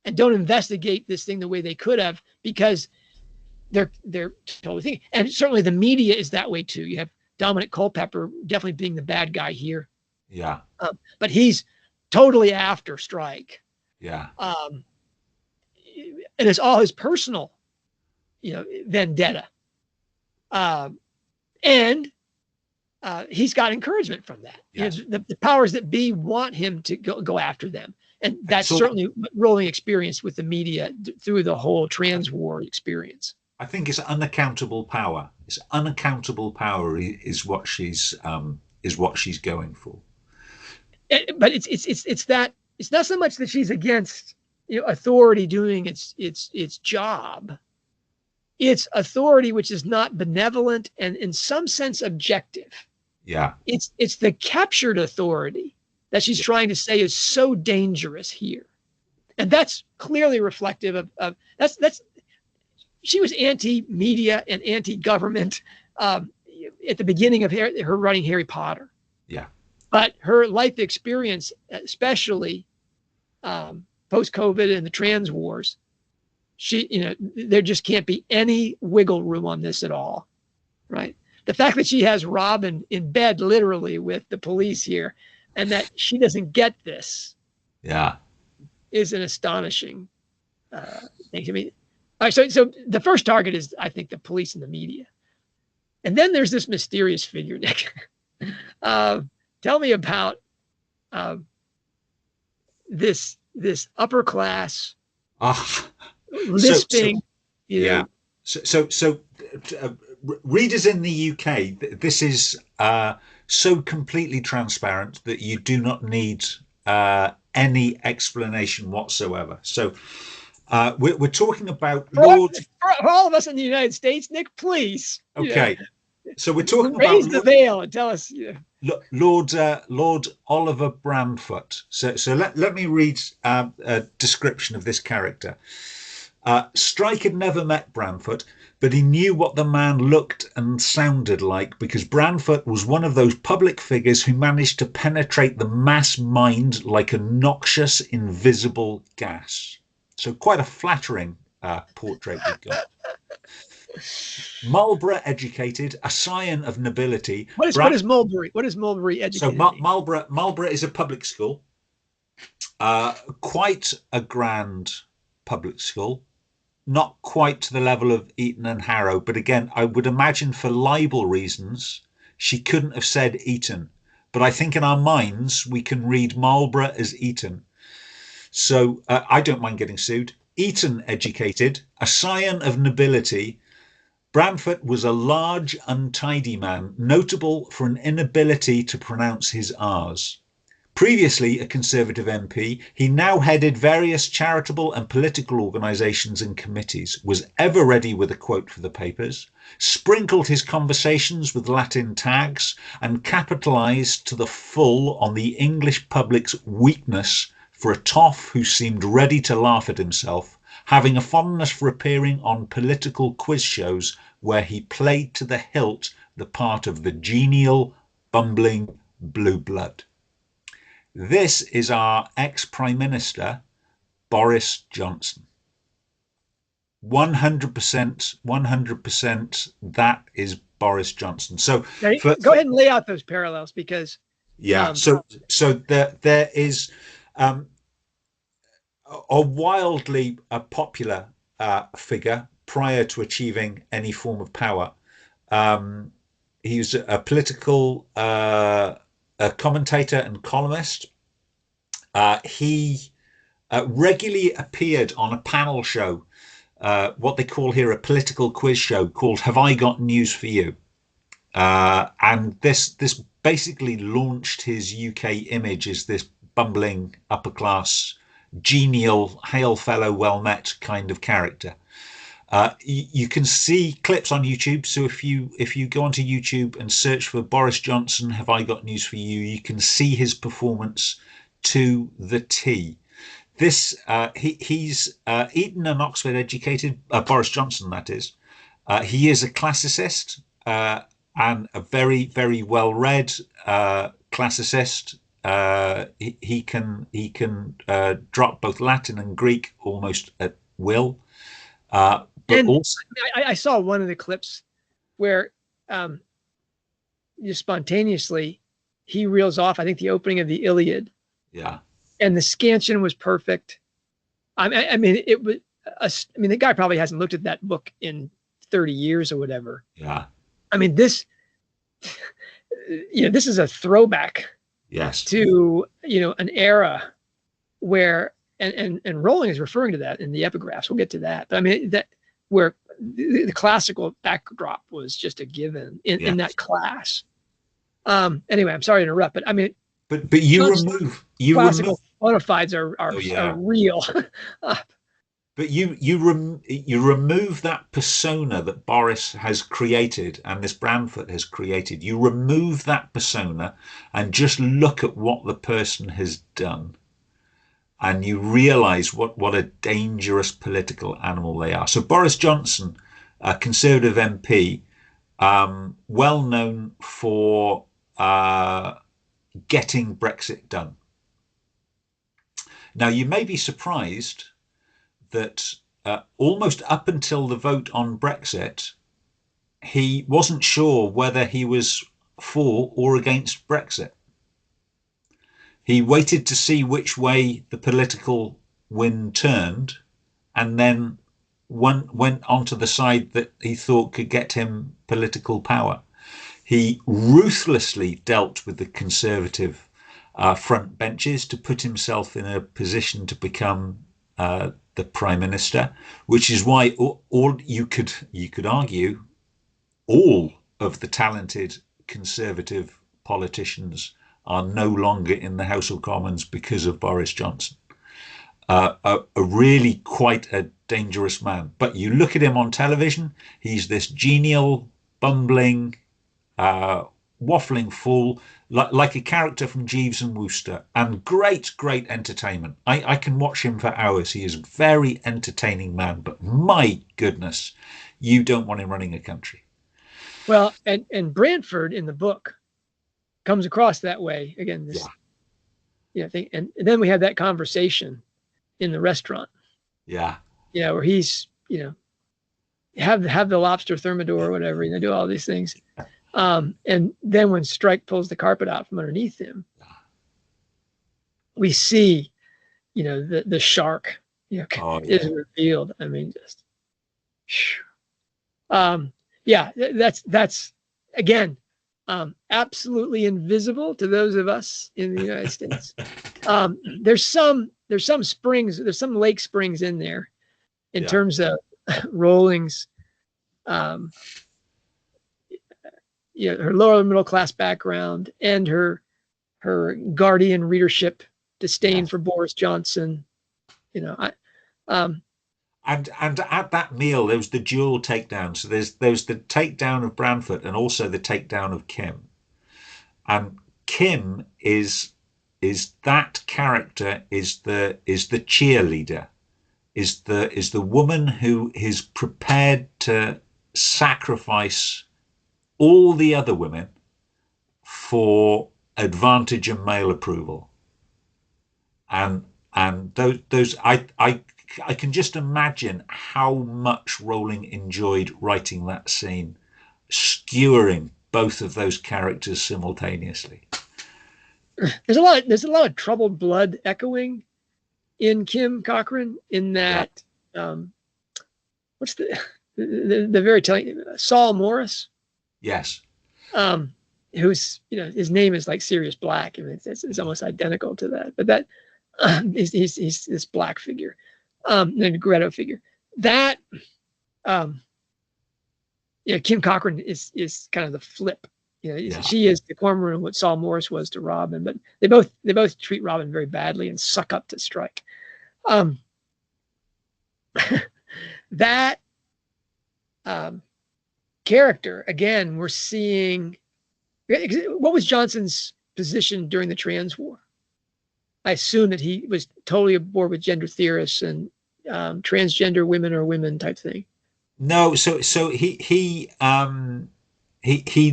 and don't investigate this thing the way they could have, because they're totally thinking. And certainly the media is that way too. You have Dominic Culpepper definitely being the bad guy here. Yeah. But he's totally after Strike. Yeah. And it's all his personal, vendetta. And he's got encouragement from that. Yeah. The powers that be want him to go after them. And that's certainly what Rowling experienced with the media through the whole trans war experience. I think it's unaccountable power. It's unaccountable power is what she's going for. But it's not so much that she's against authority doing its job. It's authority which is not benevolent and in some sense objective. Yeah. It's the captured authority that she's trying to say is so dangerous here. And that's clearly reflective of that's she was anti-media and anti-government at the beginning of her writing Harry Potter. Yeah. But her life experience, especially post-COVID and the trans wars, there just can't be any wiggle room on this at all, right? the fact that she has Robin in bed literally with the police here, and that she doesn't get this, is an astonishing thing to me. All right, so the first target is, I think, the police and the media, and then there's this mysterious figure, Nick. Tell me about this upper class lisping. So readers in the UK, this is so completely transparent that you do not need any explanation whatsoever. So we're talking about Lord. For all of us in the United States, Nick, please. Okay. So we're talking raise about the veil and tell us. Lord Oliver Bramfoot. So let me read a description of this character. Strike had never met Bramfoot, but he knew what the man looked and sounded like, because Bramfoot was one of those public figures who managed to penetrate the mass mind like a noxious, invisible gas. So quite a flattering portrait we've got. Marlborough educated, a scion of nobility. What is Mulberry? What is Mulberry educated? So Marlborough is a public school, quite a grand public school, not quite to the level of Eton and Harrow, but again, I would imagine for libel reasons she couldn't have said Eton, but I think in our minds we can read Marlborough as Eton. So I don't mind getting sued. Eton educated, a scion of nobility. Bramfoot was a large, untidy man, notable for an inability to pronounce his R's. Previously a Conservative MP, he now headed various charitable and political organisations and committees, was ever ready with a quote for the papers, sprinkled his conversations with Latin tags, and capitalised to the full on the English public's weakness for a toff who seemed ready to laugh at himself, having a fondness for appearing on political quiz shows where he played to the hilt the part of the genial, bumbling blue blood. This is our ex-Prime Minister, Boris Johnson. 100%, that is Boris Johnson. So go ahead and lay out those parallels, because so there is a wildly popular figure prior to achieving any form of power. He was a political a commentator and columnist. He regularly appeared on a panel show, what they call here a political quiz show, called Have I Got News for You? And this basically launched his UK image as this bumbling, upper class, genial, hail fellow, well met kind of character. You can see clips on YouTube. So if you go onto YouTube and search for Boris Johnson, Have I Got News for You? You can see his performance to the T. This he's Eton and Oxford educated, Boris Johnson, that is. He is a classicist and a very, very well read classicist. He can drop both Latin and Greek almost at will. But also, I saw one of the clips where just spontaneously he reels off, I think, the opening of the Iliad. Yeah. And the scansion was perfect. I mean, it was. I mean, the guy probably hasn't looked at that book in 30 years or whatever. Yeah. I mean, this is a throwback. Yes. To an era where and Rowling is referring to that in the epigraphs. We'll get to that. But I mean that where the classical backdrop was just a given in that class. Anyway, I'm sorry to interrupt, but I mean, but you remove classical bona fides are real. But you remove that persona that Boris has created and this Bramfoot has created. You remove that persona and just look at what the person has done, and you realise what a dangerous political animal they are. So Boris Johnson, a Conservative MP, well known for getting Brexit done. Now, you may be surprised that almost up until the vote on Brexit, he wasn't sure whether he was for or against Brexit. He waited to see which way the political wind turned, and then went onto the side that he thought could get him political power. He ruthlessly dealt with the Conservative front benches to put himself in a position to become the Prime Minister, which is why all you could argue all of the talented Conservative politicians are no longer in the House of Commons because of Boris Johnson. A really quite a dangerous man. But you look at him on television, he's this genial, bumbling, waffling fool, like a character from Jeeves and Wooster, and great entertainment. I can watch him for hours. He is a very entertaining man, but my goodness, you don't want him running a country. Well, and Brantford in the book comes across that way again. This, thing, and then we have that conversation in the restaurant. Yeah, where he's have the lobster thermidor or whatever, do all these things, and then when Strike pulls the carpet out from underneath him, we see, the shark, is revealed. I mean, just, that's again. Absolutely invisible to those of us in the United States. There's some springs, there's some lake springs in there in terms of Rowling's, her lower middle class background and her Guardian readership disdain for Boris Johnson. And at that meal, there was the dual takedown. So there's the takedown of Branford and also the takedown of Kim. And Kim is that character, is the cheerleader, is the woman who is prepared to sacrifice all the other women for advantage and male approval. And those I can just imagine how much Rowling enjoyed writing that scene, skewering both of those characters simultaneously. There's a lot of troubled blood echoing in Kim Cochran, in that what's the very telling, Saul Morris? Yes. Who's, his name is like Sirius Black. I mean, it's almost identical to that, but that he's this black figure. And Greta figure that Kim Cochran is kind of the flip. She is the Cormoran, what Saul Morris was to Robin, but they both treat Robin very badly and suck up to Strike. That character, again, we're seeing. What was Johnson's position during the trans war? I assume that he was totally aboard with gender theorists and transgender women or women type thing. No, so he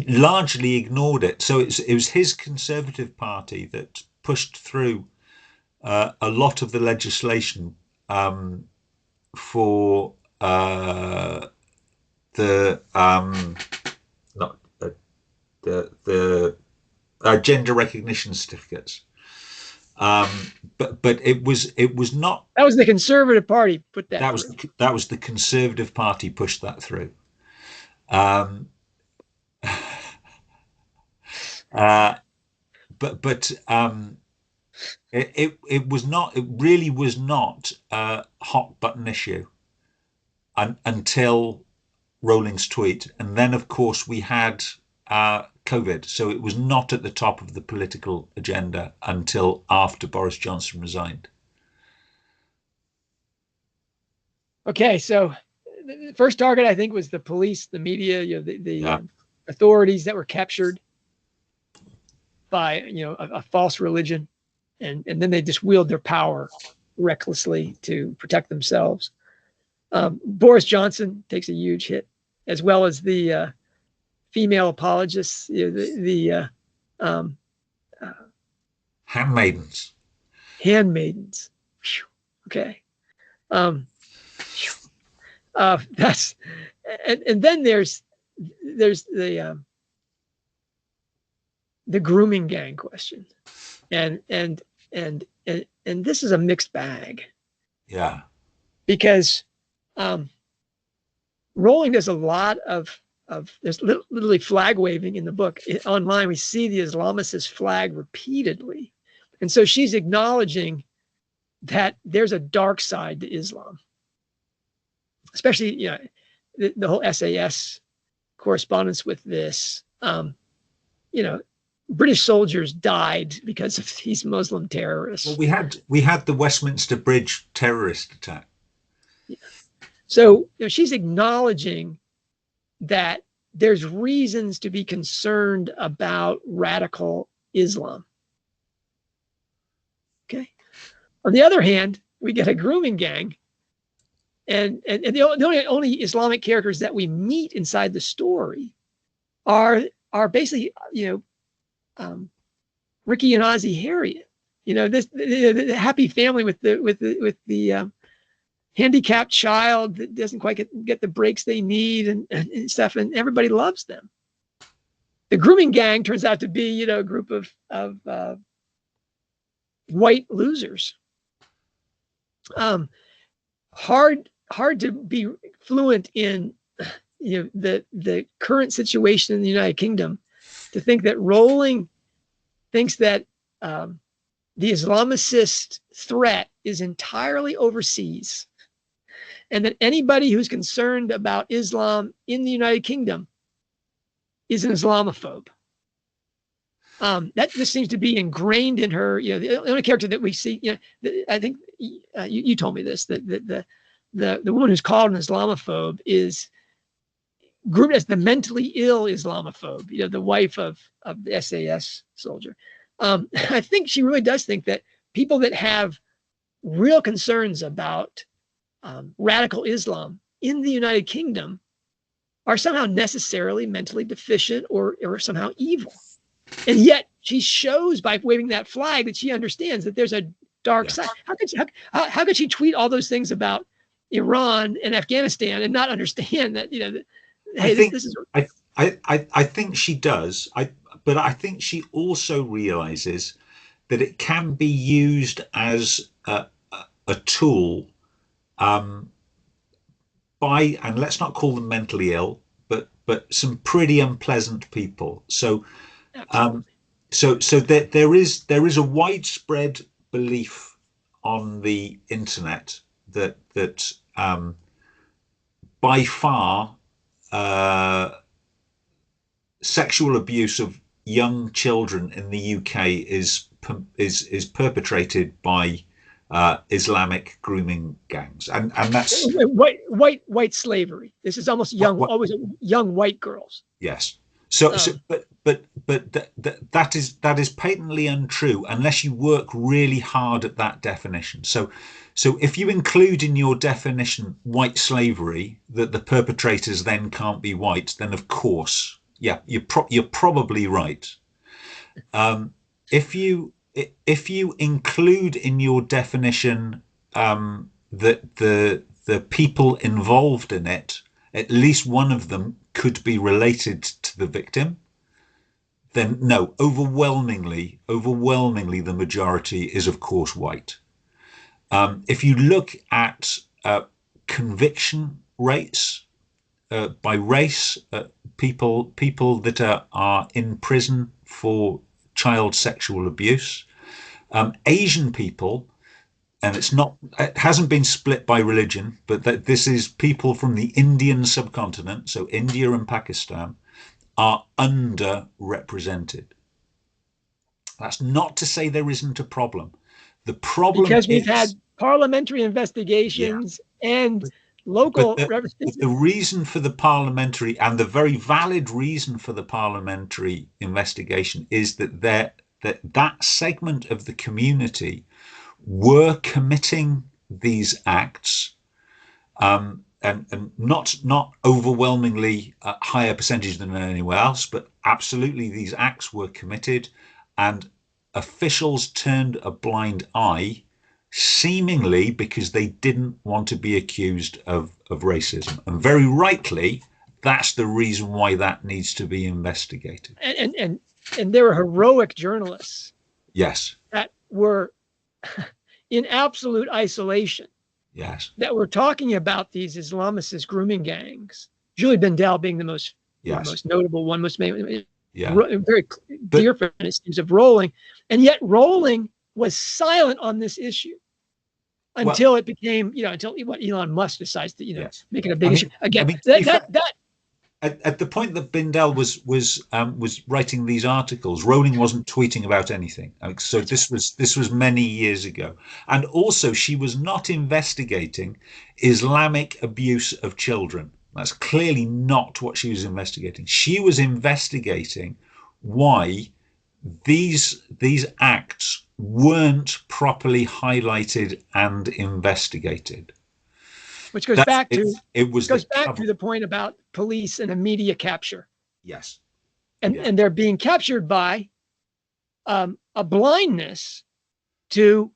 largely ignored it. So it was his Conservative Party that pushed through a lot of the legislation for the gender recognition certificates. But it was not. That was the Conservative Party put that. That was the Conservative Party pushed that through. It was not. It really was not a hot button issue until Rowling's tweet, and then of course we had COVID. So it was not at the top of the political agenda until after Boris Johnson resigned. Okay, so the first target, I think, was the police, the media, the authorities that were captured by a false religion, and then they just wield their power recklessly to protect themselves. Boris Johnson takes a huge hit, as well as the female apologists, the handmaidens. Whew. Okay. That's and then there's there's the grooming gang question, and this is a mixed bag. Yeah, because Rowling does a lot of there's literally flag waving in the book. Online, we see the Islamicist flag repeatedly, and so she's acknowledging that there's a dark side to Islam, especially the whole SAS correspondence with this. British soldiers died because of these Muslim terrorists. well, we had the Westminster Bridge terrorist attack. Yeah. So she's acknowledging that there's reasons to be concerned about radical Islam. Okay. On the other hand, we get a grooming gang, and the only Islamic characters that we meet inside the story are basically Ricky and Ozzie Harriet. The happy family with the handicapped child that doesn't quite get the breaks they need and stuff, and everybody loves them. The grooming gang turns out to be a group of white losers. Hard to be fluent in the current situation in the United Kingdom, to think that Rowling thinks that the Islamicist threat is entirely overseas, and that anybody who's concerned about Islam in the United Kingdom is an Islamophobe. That just seems to be ingrained in her. The only character that we see, I think you told me this, that the woman who's called an Islamophobe is grouped as the mentally ill Islamophobe, the wife of the SAS soldier. I think she really does think that people that have real concerns about radical Islam in the United Kingdom are somehow necessarily mentally deficient or somehow evil. And yet she shows by waving that flag that she understands that there's a dark side. How could she tweet all those things about Iran and Afghanistan and not understand that, hey, this is... I think she does. But I think she also realizes that it can be used as a tool by, and let's not call them mentally ill, but some pretty unpleasant people. So there is a widespread belief on the internet that by far sexual abuse of young children in the UK is perpetrated by Islamic grooming gangs, and that's white slavery. This is almost always young white girls. Yes. So but that is patently untrue unless you work really hard at that definition. So if you include in your definition white slavery, that the perpetrators then can't be white, then of course, yeah, you're probably right. If you include in your definition that the people involved in it, at least one of them could be related to the victim, then no, overwhelmingly the majority is of course white. If you look at conviction rates by race, people that are in prison for child sexual abuse, Asian people, and it hasn't been split by religion, but that this is people from the Indian subcontinent, so India and Pakistan, are underrepresented. That's not to say there isn't a problem. The problem because we've had parliamentary investigations and local. The reason for the parliamentary, and the very valid reason for the parliamentary investigation, is that that segment of the community were committing these acts, and not overwhelmingly a higher percentage than anywhere else, but absolutely these acts were committed, and officials turned a blind eye, seemingly because they didn't want to be accused of racism, and very rightly, that's the reason why that needs to be investigated. And there were heroic journalists, Yes, that were in absolute isolation, yes, that were talking about these Islamicist grooming gangs. Julie Bindel being the most, yes, most notable one, most yeah. very dear friend, it seems, of Rowling, and yet Rowling was silent on this issue until it became, until what Elon Musk decides to, yes. make it a big issue again. I mean, at the point that Bindel was writing these articles, Rowling wasn't tweeting about anything. So this was many years ago, and also she was not investigating Islamic abuse of children. That's clearly not what she was investigating. She was investigating why these acts weren't properly highlighted and investigated. Which goes back to the point about police and the media capture. Yes. And they're being captured by a blindness to,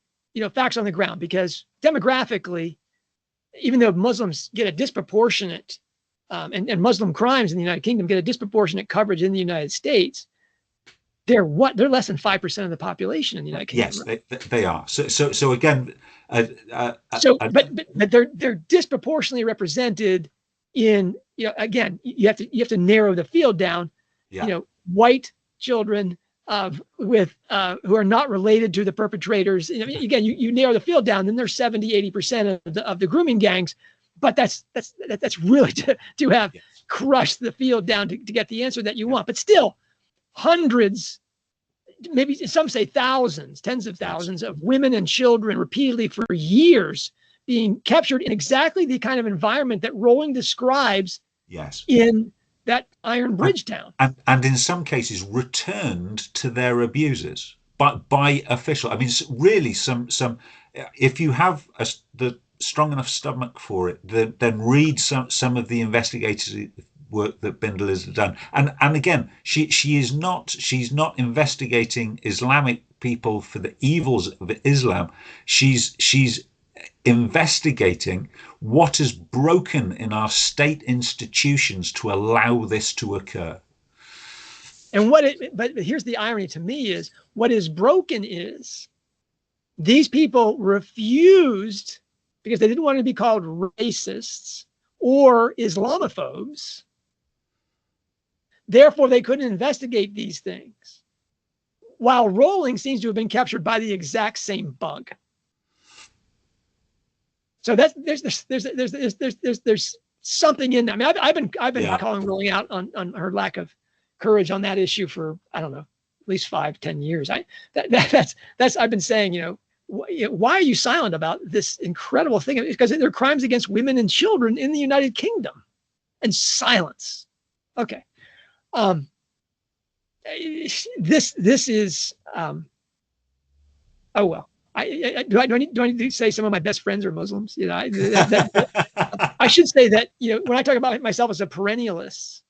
facts on the ground, because demographically, even though Muslims get a disproportionate and Muslim crimes in the United Kingdom get a disproportionate coverage in the United States, they're less than 5% of the population in the United Kingdom. Yes, right? they are. So again, but they're disproportionately represented in, again, you have to narrow the field down. Yeah. White children with who are not related to the perpetrators. Again, you narrow the field down, then there's 70-80% of the grooming gangs. But that's really to have crushed the field down to get the answer that you want. But still, hundreds, maybe some say thousands, tens of thousands of women and children repeatedly for years being captured in exactly the kind of environment that Rowling describes in that Iron Bridge town. And in some cases returned to their abusers, but by official. I mean, really, some if you have the strong enough stomach for it, then read some of the investigative work that Bindel has done. And again, she's not investigating Islamic people for the evils of Islam. She's investigating what is broken in our state institutions to allow this to occur. And but here's the irony to me is what is broken is these people refused, because they didn't want to be called racists or Islamophobes. Therefore, they couldn't investigate these things. While Rowling seems to have been captured by the exact same bug. So there's something in that. I mean, I've been calling Rowling out on her lack of courage on that issue for, I don't know, at least 5-10 years. That's I've been saying, why are you silent about this incredible thing? Because there are crimes against women and children in the United Kingdom, and silence. Okay. This is oh well. Do I need to say some of my best friends are Muslims? I should say that when I talk about myself as a perennialist,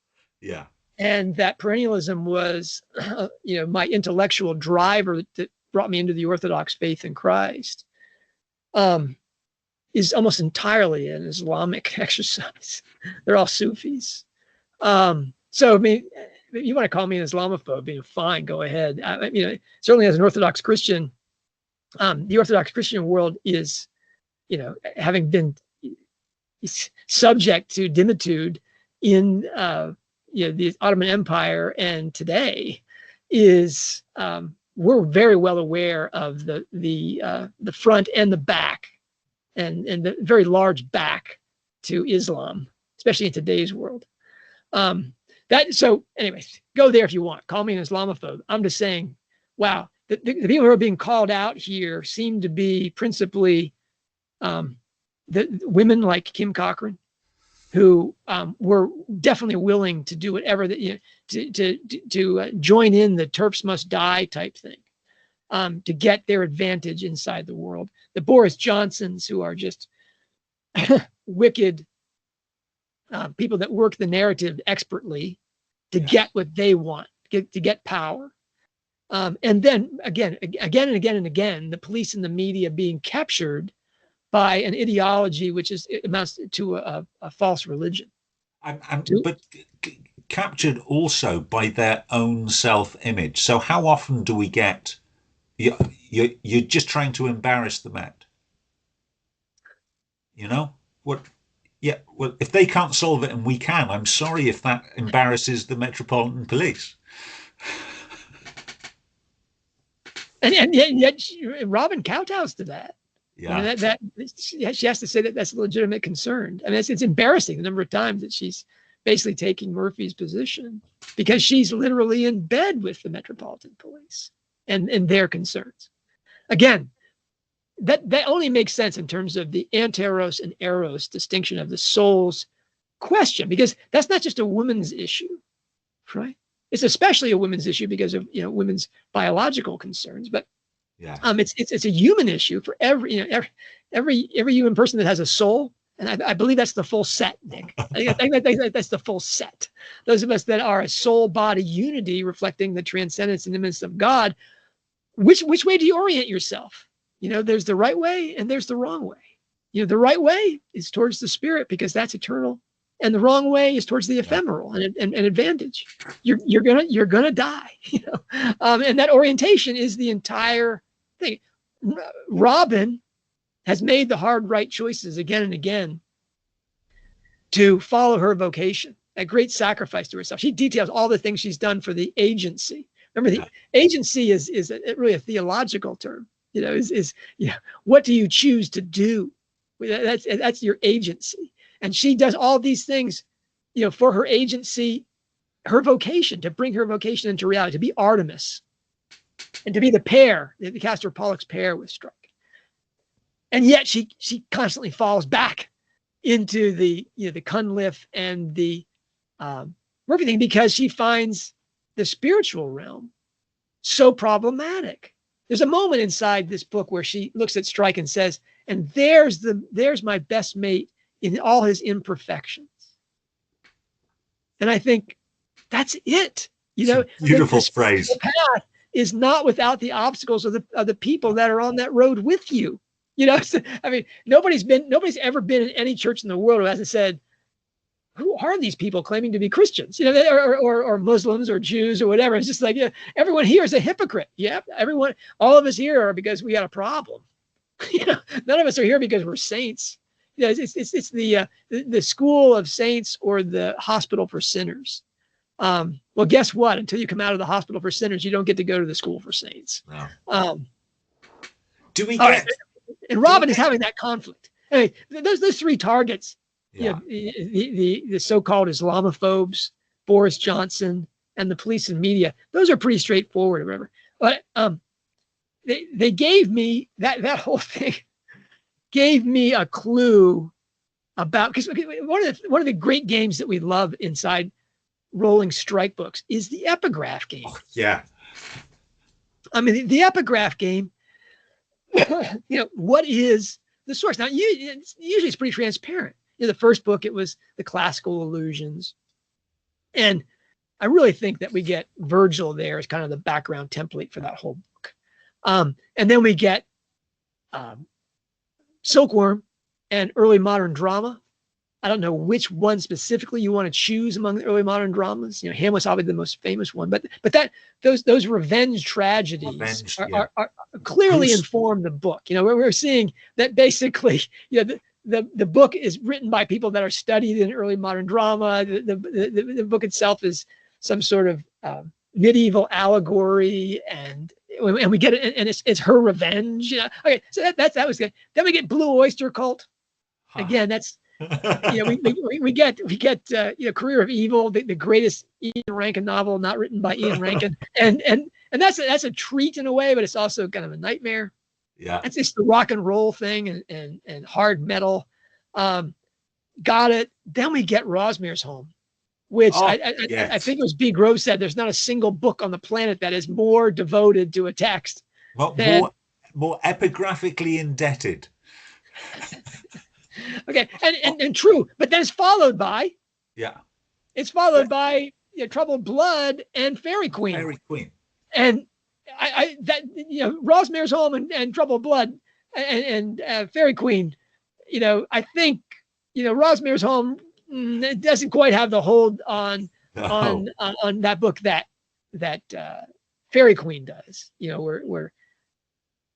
and that perennialism was my intellectual driver that brought me into the Orthodox faith in Christ, is almost entirely an Islamic exercise. They're all Sufis. So I mean, if you want to call me an Islamophobe, fine, go ahead. Certainly as an Orthodox Christian, the Orthodox Christian world is, having been subject to dimitude in the Ottoman Empire and today, is we're very well aware of the front and the back, and the very large back to Islam, especially in today's world. So anyways, go there if you want. Call me an Islamophobe. I'm just saying, wow, the people who are being called out here seem to be principally the women like Kim Cochran, who were definitely willing to do whatever that to join in the TERFs must die type thing, to get their advantage inside the world. The Boris Johnsons, who are just wicked people that work the narrative expertly to get what they want, to get power. And then again and again, the police and the media being captured by an ideology which amounts to a false religion. But captured also by their own self-image. So how often do we get you're just trying to embarrass the Met? You know what? Yeah. Well, if they can't solve it and we can, I'm sorry if that embarrasses the Metropolitan Police. And yet Robin kowtows to that. Yeah. She has to say that that's a legitimate concern. I mean, it's embarrassing the number of times that she's basically taking Murphy's position because she's literally in bed with the Metropolitan Police and their concerns. Again, that only makes sense in terms of the anteros and eros distinction of the soul's question, because that's not just a woman's issue, right? It's especially a women's issue because of women's biological concerns, but yeah, it's a human issue for every human person that has a soul, and I believe that's the full set, Nick. I think that's the full set. Those of us that are a soul-body unity, reflecting the transcendence and immanence of God. Which way do you orient yourself? There's the right way and there's the wrong way. The right way is towards the spirit because that's eternal, and the wrong way is towards the ephemeral and advantage. You're gonna die. And that orientation is the entire thing. Robin has made the hard right choices again and again to follow her vocation at great sacrifice to herself. She details all the things she's done for the agency. Remember, the agency is really a theological term. What do you choose to do? That's your agency. And she does all these things, for her agency, her vocation, to bring her vocation into reality, to be Artemis, and to be the pair, the Castor Pollux pair with Strike. And yet she constantly falls back into the Cunliffe and the Murphy thing because she finds the spiritual realm so problematic. There's a moment inside this book where she looks at Strike and says, and there's my best mate in all his imperfections. And I think that's it. Beautiful phrase. The path is not without the obstacles of the people that are on that road with you. I mean, nobody's ever been in any church in the world who hasn't said, who are these people claiming to be Christians, or Muslims or Jews or whatever? It's just like, everyone here is a hypocrite. Yeah, all of us here are because we got a problem. None of us are here because we're saints. It's the school of saints or the hospital for sinners. Well, guess what? Until you come out of the hospital for sinners, you don't get to go to the school for saints. No. Do we get? And Robin is having that conflict. Anyway, those three targets. Yeah. The so-called Islamophobes, Boris Johnson, and the police and media. Those are pretty straightforward, or whatever. But they gave me that whole thing gave me a clue about, because one of the great games that we love inside Rowling Strike books is the epigraph game. Oh, yeah. I mean, the epigraph game. What is the source? Now, usually it's pretty transparent. The first book, it was the classical allusions. And I really think that we get Virgil there as kind of the background template for that whole book. And then we get Silkworm and early modern drama. I don't know which one specifically you want to choose among the early modern dramas. Hamlet's obviously the most famous one, but those revenge tragedies are clearly inform the book. We're seeing that basically, the book is written by people that are studied in early modern drama. The book itself is some sort of medieval allegory, and we get it, and it's her revenge. Okay, so that was good. Then we get Blue Oyster Cult. Again, that's we get Career of Evil, the greatest Ian Rankin novel not written by Ian Rankin, and that's a treat in a way, but it's also kind of a nightmare. Yeah, that's just the rock and roll thing and hard metal. Got it. Then we get Rosmere's Home, which I think it was B. Grove said there's not a single book on the planet that is more devoted to a text. More epigraphically indebted. Okay, and true, but then it's followed by Troubled Blood and Fairy Queen. Fairy Queen. And Rosmere's Home and Troubled Blood and Fairy Queen. I think Rosmere's Home it doesn't quite have the hold on No. that book that Fairy Queen does. You know,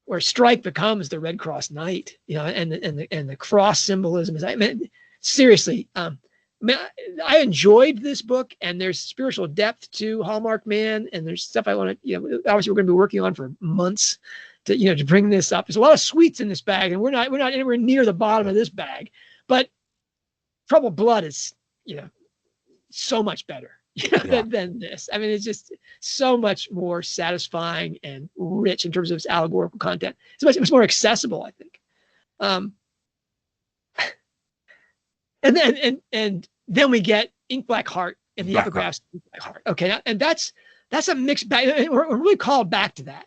where Strike becomes the Red Cross Knight. You know, and the cross symbolism is. I mean, seriously. I enjoyed this book, and there's spiritual depth to Hallmark Man, and there's stuff I want to, you know, obviously we're going to be working on for months to, you know, to bring this up. There's a lot of sweets in this bag, and we're not anywhere near the bottom of this bag, but Troubled Blood is, you know, so much better than this. I mean, it's just so much more satisfying and rich in terms of its allegorical content. It's much more accessible, I think. And then we get Ink Black Heart and the epigraphs. Black Heart. Okay, now, and that's a mixed bag. We're really called back to that.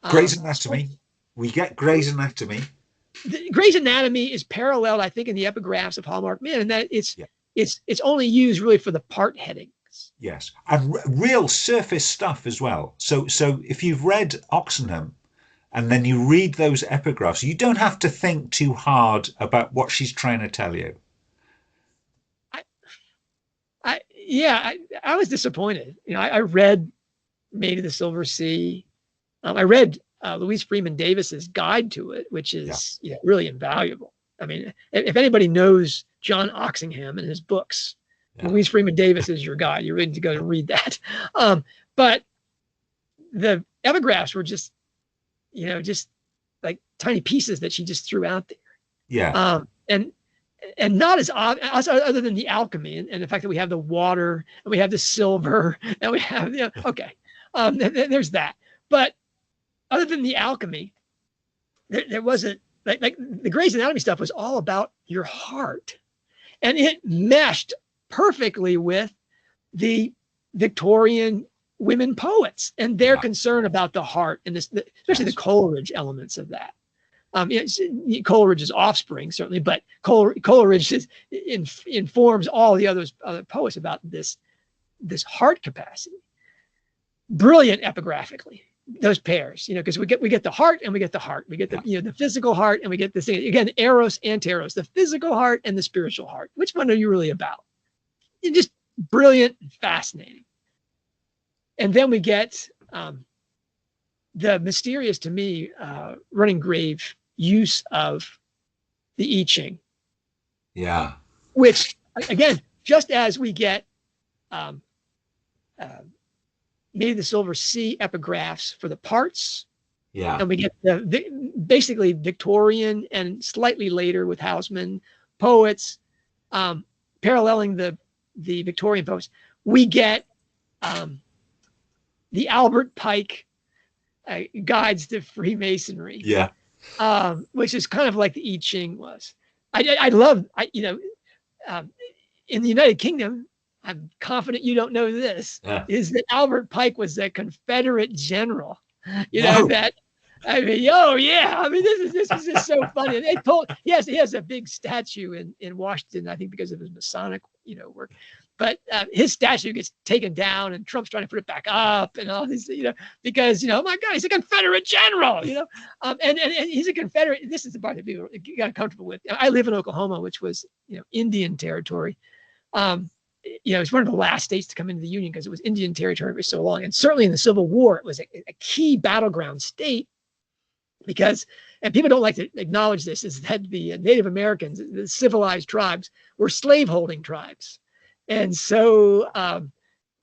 Grey's Anatomy. We get Grey's Anatomy. Grey's Anatomy is paralleled, I think, in the epigraphs of Hallmark Men, and that it's only used really for the part headings. Yes, and real surface stuff as well. So if you've read Oxenham, and then you read those epigraphs, you don't have to think too hard about what she's trying to tell you. I was disappointed. You know, I read Maid of the Silver Sea. I read Louise Freeman Davis's guide to it, which is really invaluable. I mean, if anybody knows John Oxenham and his books, Louise Freeman Davis is your guide. You're ready to go and read that. But the epigraphs were just, you know, just like tiny pieces that she just threw out there. Yeah. And not as obvious, other than the alchemy and the fact that we have the water and we have the silver and we have, you know, okay. There's that. But other than the alchemy, there wasn't like the Grey's Anatomy stuff was all about your heart. And it meshed perfectly with the Victorian women poets and their concern about the heart and this, especially the Coleridge elements of that. Coleridge's offspring, certainly, but Coleridge informs all the other poets about this heart capacity. Brilliant epigraphically, those pairs, you know, because we get the heart and we get the heart. We get the, you know, the physical heart and we get this thing. Again, eros and teros, the physical heart and the spiritual heart. Which one are you really about? It's just brilliant and fascinating. And then we get the mysterious, to me, Running Grave use of the I Ching. Yeah. Which, again, just as we get Maid of the Silver Sea epigraphs for the parts, and we get the basically Victorian and slightly later with Houseman poets paralleling the Victorian poets, we get the Albert Pike guides to Freemasonry. Yeah. Which is kind of like the I Ching was. I love, you know, in the United Kingdom, I'm confident you don't know this, is that Albert Pike was a Confederate general. You know, that, I mean, oh yeah, I mean, this is just so funny. And they told, he has a big statue in Washington, I think because of his Masonic, you know, work. But his statue gets taken down, and Trump's trying to put it back up, and all these, you know, because, you know, oh my God, he's a Confederate general, you know, and he's a Confederate. This is the part that people got comfortable with. I live in Oklahoma, which was, you know, Indian territory. You know, it's one of the last states to come into the Union because it was Indian territory for so long, and certainly in the Civil War, it was a key battleground state. Because, and people don't like to acknowledge this, is that the Native Americans, the civilized tribes, were slaveholding tribes. And so,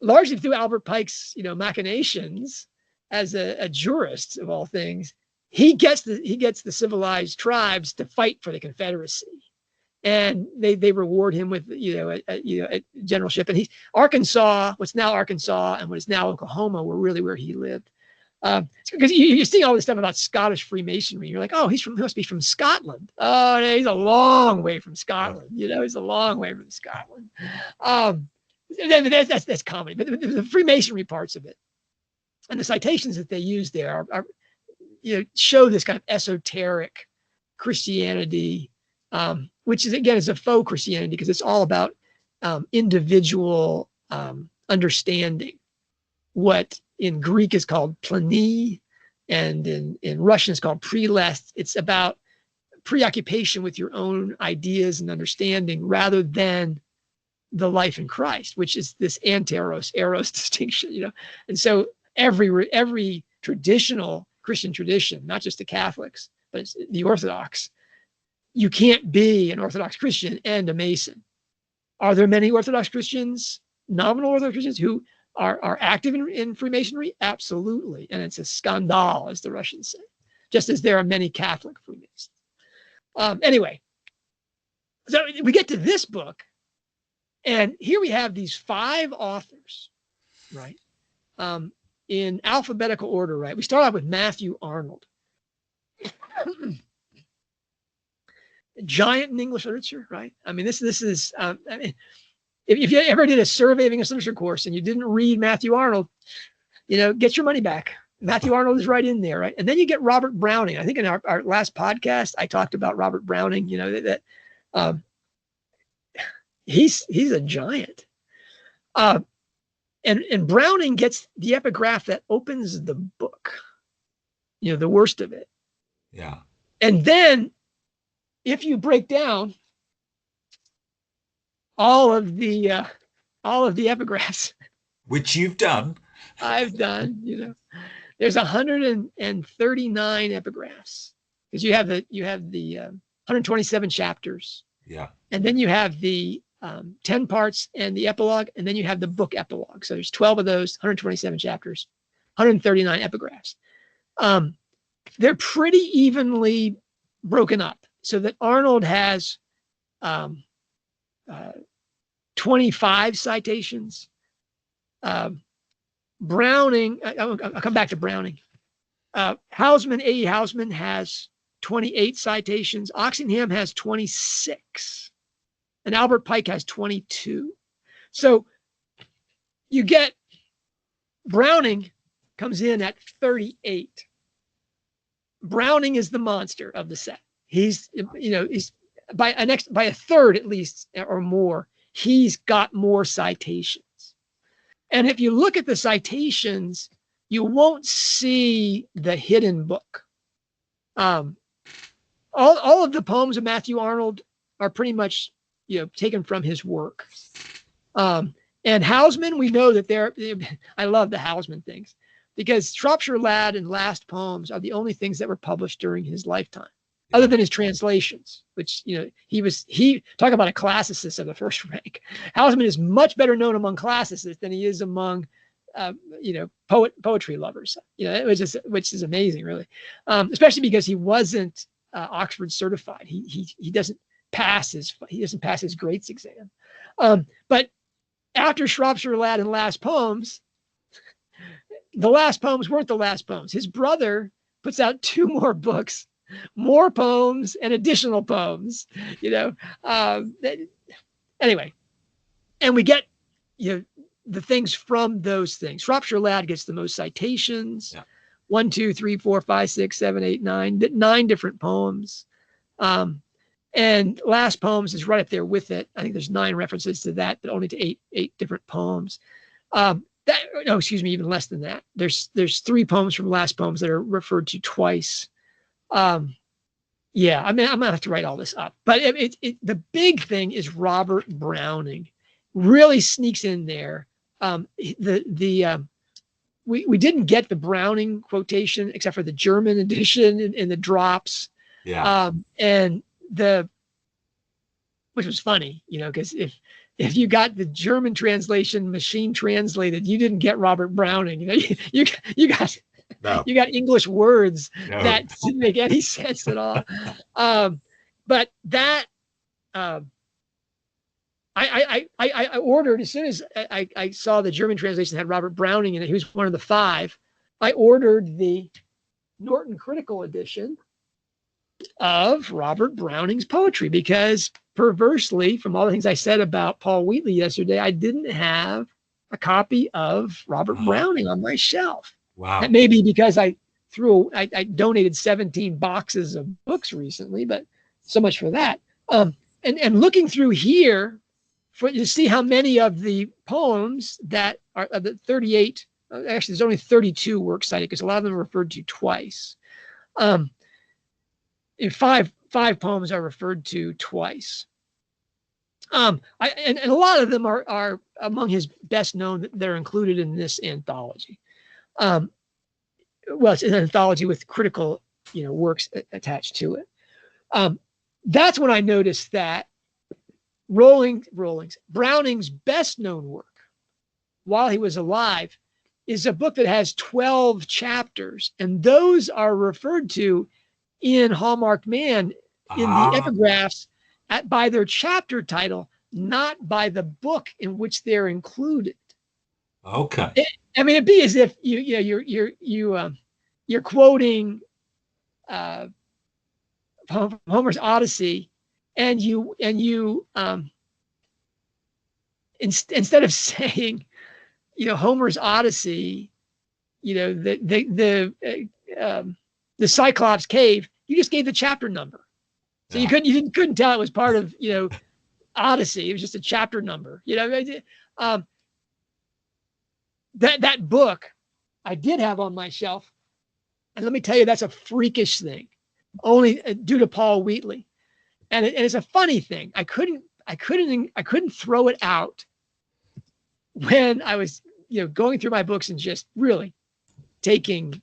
largely through Albert Pike's, you know, machinations as a jurist of all things, he gets the civilized tribes to fight for the Confederacy, and they reward him with, you know, a generalship. And he's Arkansas, what's now Arkansas, and what is now Oklahoma, were really where he lived. Because you see all this stuff about Scottish Freemasonry, you're like, oh, he must be from Scotland. Oh, no, he's a long way from Scotland. You know, he's a long way from Scotland. That's comedy, but the Freemasonry parts of it and the citations that they use there are you know, show this kind of esoteric Christianity, which is, again, is a faux Christianity because it's all about individual understanding. What in Greek is called planie, and in Russian is called prelest. It's about preoccupation with your own ideas and understanding rather than the life in Christ, which is this anteros, eros distinction, you know. And so every traditional Christian tradition, not just the Catholics, but it's the Orthodox, you can't be an Orthodox Christian and a Mason. Are there many Orthodox Christians, nominal Orthodox Christians, who are active in Freemasonry? Absolutely. And it's a scandal, as the Russians say, just as there are many Catholic Freemasons. Anyway, so we get to this book, and here we have these 5 authors, right? In alphabetical order, right? We start off with Matthew Arnold. Giant in English literature, right? I mean, this is, I mean, if you ever did a survey of English literature course and you didn't read Matthew Arnold, you know, get your money back. Matthew Arnold is right in there, right? And then you get Robert Browning. I think in our last podcast, I talked about Robert Browning, you know, that he's a giant. And Browning gets the epigraph that opens the book, you know, the worst of it. Yeah. And then if you break down all of the epigraphs, which you've done, I've done, you know, there's 139 epigraphs, because you have the 127 chapters. Yeah. And then you have the 10 parts and the epilogue, and then you have the book epilogue. So there's 12 of those, 127 chapters, 139 epigraphs. They're pretty evenly broken up, so that Arnold has 25 citations. Browning, I'll come back to Browning. Hausman, A.E. Hausman has 28 citations. Oxenham has 26. And Albert Pike has 22. So you get Browning comes in at 38. Browning is the monster of the set. He's, you know, he's by a third at least or more, he's got more citations. And if you look at the citations, you won't see the hidden book. All of the poems of Matthew Arnold are pretty much, you know, taken from his work. And Hausman, we know that I love the Hausman things, because Shropshire Lad and Last Poems are the only things that were published during his lifetime, other than his translations, which, you know, he talk about a classicist of the first rank. Hausman is much better known among classicists than he is among, you know, poetry lovers. You know, which is amazing, really, especially because he wasn't Oxford certified. He doesn't pass his Greats exam. But after Shropshire Lad and Last Poems, the Last Poems weren't the last poems. His brother puts out 2 more books, more poems and additional poems, you know. Anyway, and we get, you know, the things from those things. Shropshire Lad gets the most citations. Yeah. 1, 2, 3, 4, 5, 6, 7, 8, 9, 9 different poems. And Last Poems is right up there with it. I think there's 9 references to that, but only to eight different poems. Even less than that. There's 3 poems from Last Poems that are referred to twice. Yeah, I mean, I'm gonna have to write all this up, but the big thing is Robert Browning really sneaks in there. We didn't get the Browning quotation except for the German edition in the drops. Yeah. Which was funny, you know, because if you got the German translation machine translated, you didn't get Robert Browning. You know, you got English words that didn't make any sense at all. But that I ordered, as soon as I saw the German translation had Robert Browning in it. He was one of the 5. I ordered the Norton Critical edition of Robert Browning's poetry, because perversely, from all the things I said about Paul Wheatley yesterday, I didn't have a copy of Robert Browning on my shelf. Wow. That may be because I donated 17 boxes of books recently, but so much for that. And looking through here to see how many of the poems that are the 38, actually there's only 32 works cited, because a lot of them are referred to twice. Five poems are referred to twice. And a lot of them are among his best known that are included in this anthology. Well, it's an anthology with critical, works attached to it. That's when I noticed that Browning's best known work while he was alive is a book that has 12 chapters, and those are referred to in Hallmarked Man in the epigraphs by their chapter title, not by the book in which they're included. Okay. It'd be as if you're quoting Homer's Odyssey, and you instead of saying, Homer's Odyssey, the Cyclops cave, you just gave the chapter number, so you couldn't tell it was part of Odyssey. It was just a chapter number. That book I did have on my shelf, and let me tell you, that's a freakish thing, only due to Paul Wheatley, and it's a funny thing. I couldn't throw it out when I was going through my books and just really taking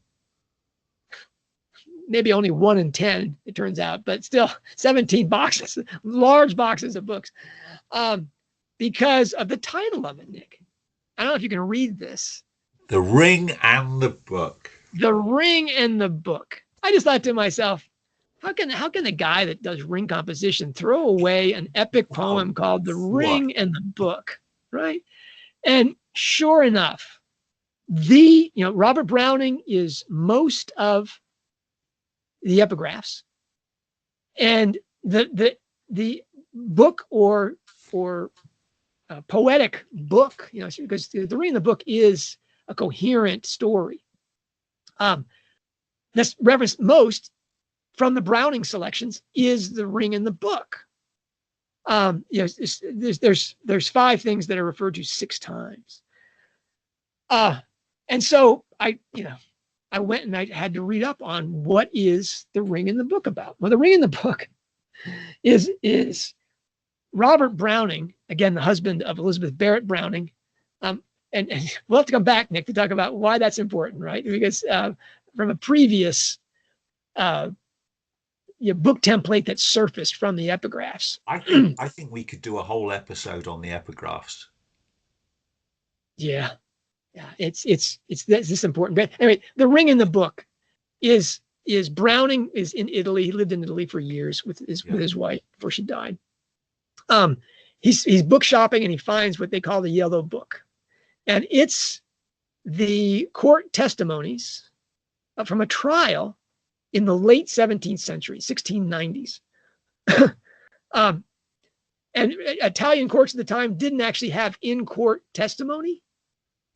maybe only 1 in 10, it turns out, but still 17 boxes, large boxes of books, because of the title of it, Nick. I don't know if you can read this. The Ring and the Book. The Ring and the Book. I just thought to myself, how can the guy that does ring composition throw away an epic poem called The Ring and the Book, right? And sure enough, Robert Browning is most of the epigraphs, and the book or poetic book, because the Ring and the Book is a coherent story. That's referenced most from the Browning selections is the Ring and the Book. There's 5 things that are referred to 6 times. And so I went and I had to read up on what is the Ring and the Book about. Well, the Ring and the Book is Robert Browning, again, the husband of Elizabeth Barrett Browning. And we'll have to come back, Nick, to talk about why that's important, right? Because from a previous book template that surfaced from the epigraphs. I think we could do a whole episode on the epigraphs. Yeah, it's this important. But anyway, the Ring in the Book is Browning is in Italy. He lived in Italy for years with his wife before she died. He's book shopping, and he finds what they call the Yellow Book, and it's the court testimonies from a trial in the late 17th century, 1690s. And Italian courts at the time didn't actually have in-court testimony.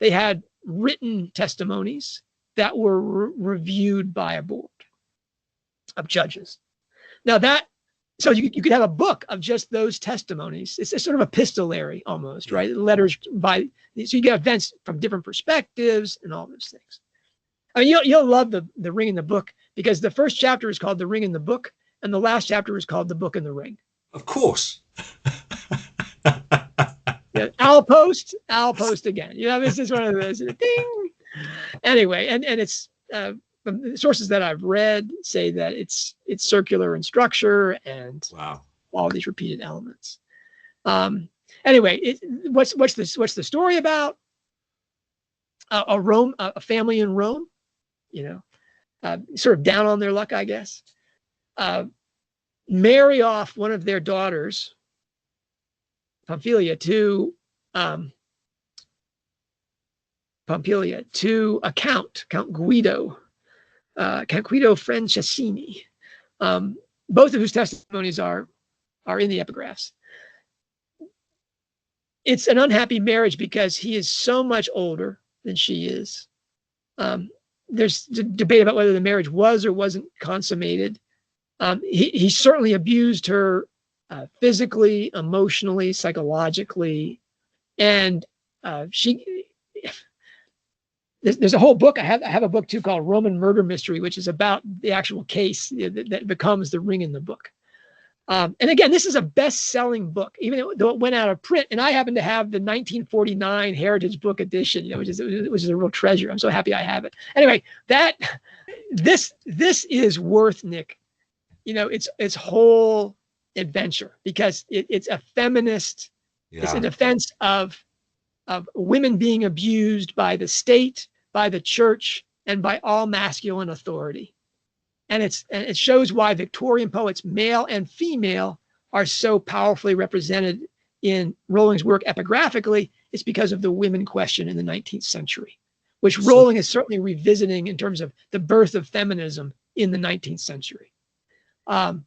They had written testimonies that were reviewed by a board of judges. Now so you could have a book of just those testimonies. It's sort of epistolary almost, right? Letters so you get events from different perspectives and all those things. I mean, you'll love the Ring and the Book, because the first chapter is called The Ring and the Book, and the last chapter is called The Book and the Ring. Of course. Yeah, I'll post again. This is one of those ding. Anyway, and it's the sources that I've read say that it's circular in structure and all these repeated elements. Anyway, what's the story about? A family in Rome, sort of down on their luck, I guess. Marry off one of their daughters, Pompilia, to a Count Guido Franceschini, both of whose testimonies are in the epigraphs. It's an unhappy marriage because he is so much older than she is. There's debate about whether the marriage was or wasn't consummated. He certainly abused her physically, emotionally, psychologically, and there's a whole book. I have a book too called Roman Murder Mystery, which is about the actual case that becomes the Ring in the Book. And again, this is a best-selling book, even though it went out of print. And I happen to have the 1949 Heritage Book Edition, which is a real treasure. I'm so happy I have it. Anyway, this is worth, Nick, its whole adventure, because it's a feminist. Yeah. It's a defense of women being abused by the state, by the church, and by all masculine authority. And it shows why Victorian poets, male and female, are so powerfully represented in Rowling's work epigraphically. It's because of the women question in the 19th century, which Rowling is certainly revisiting in terms of the birth of feminism in the 19th century. A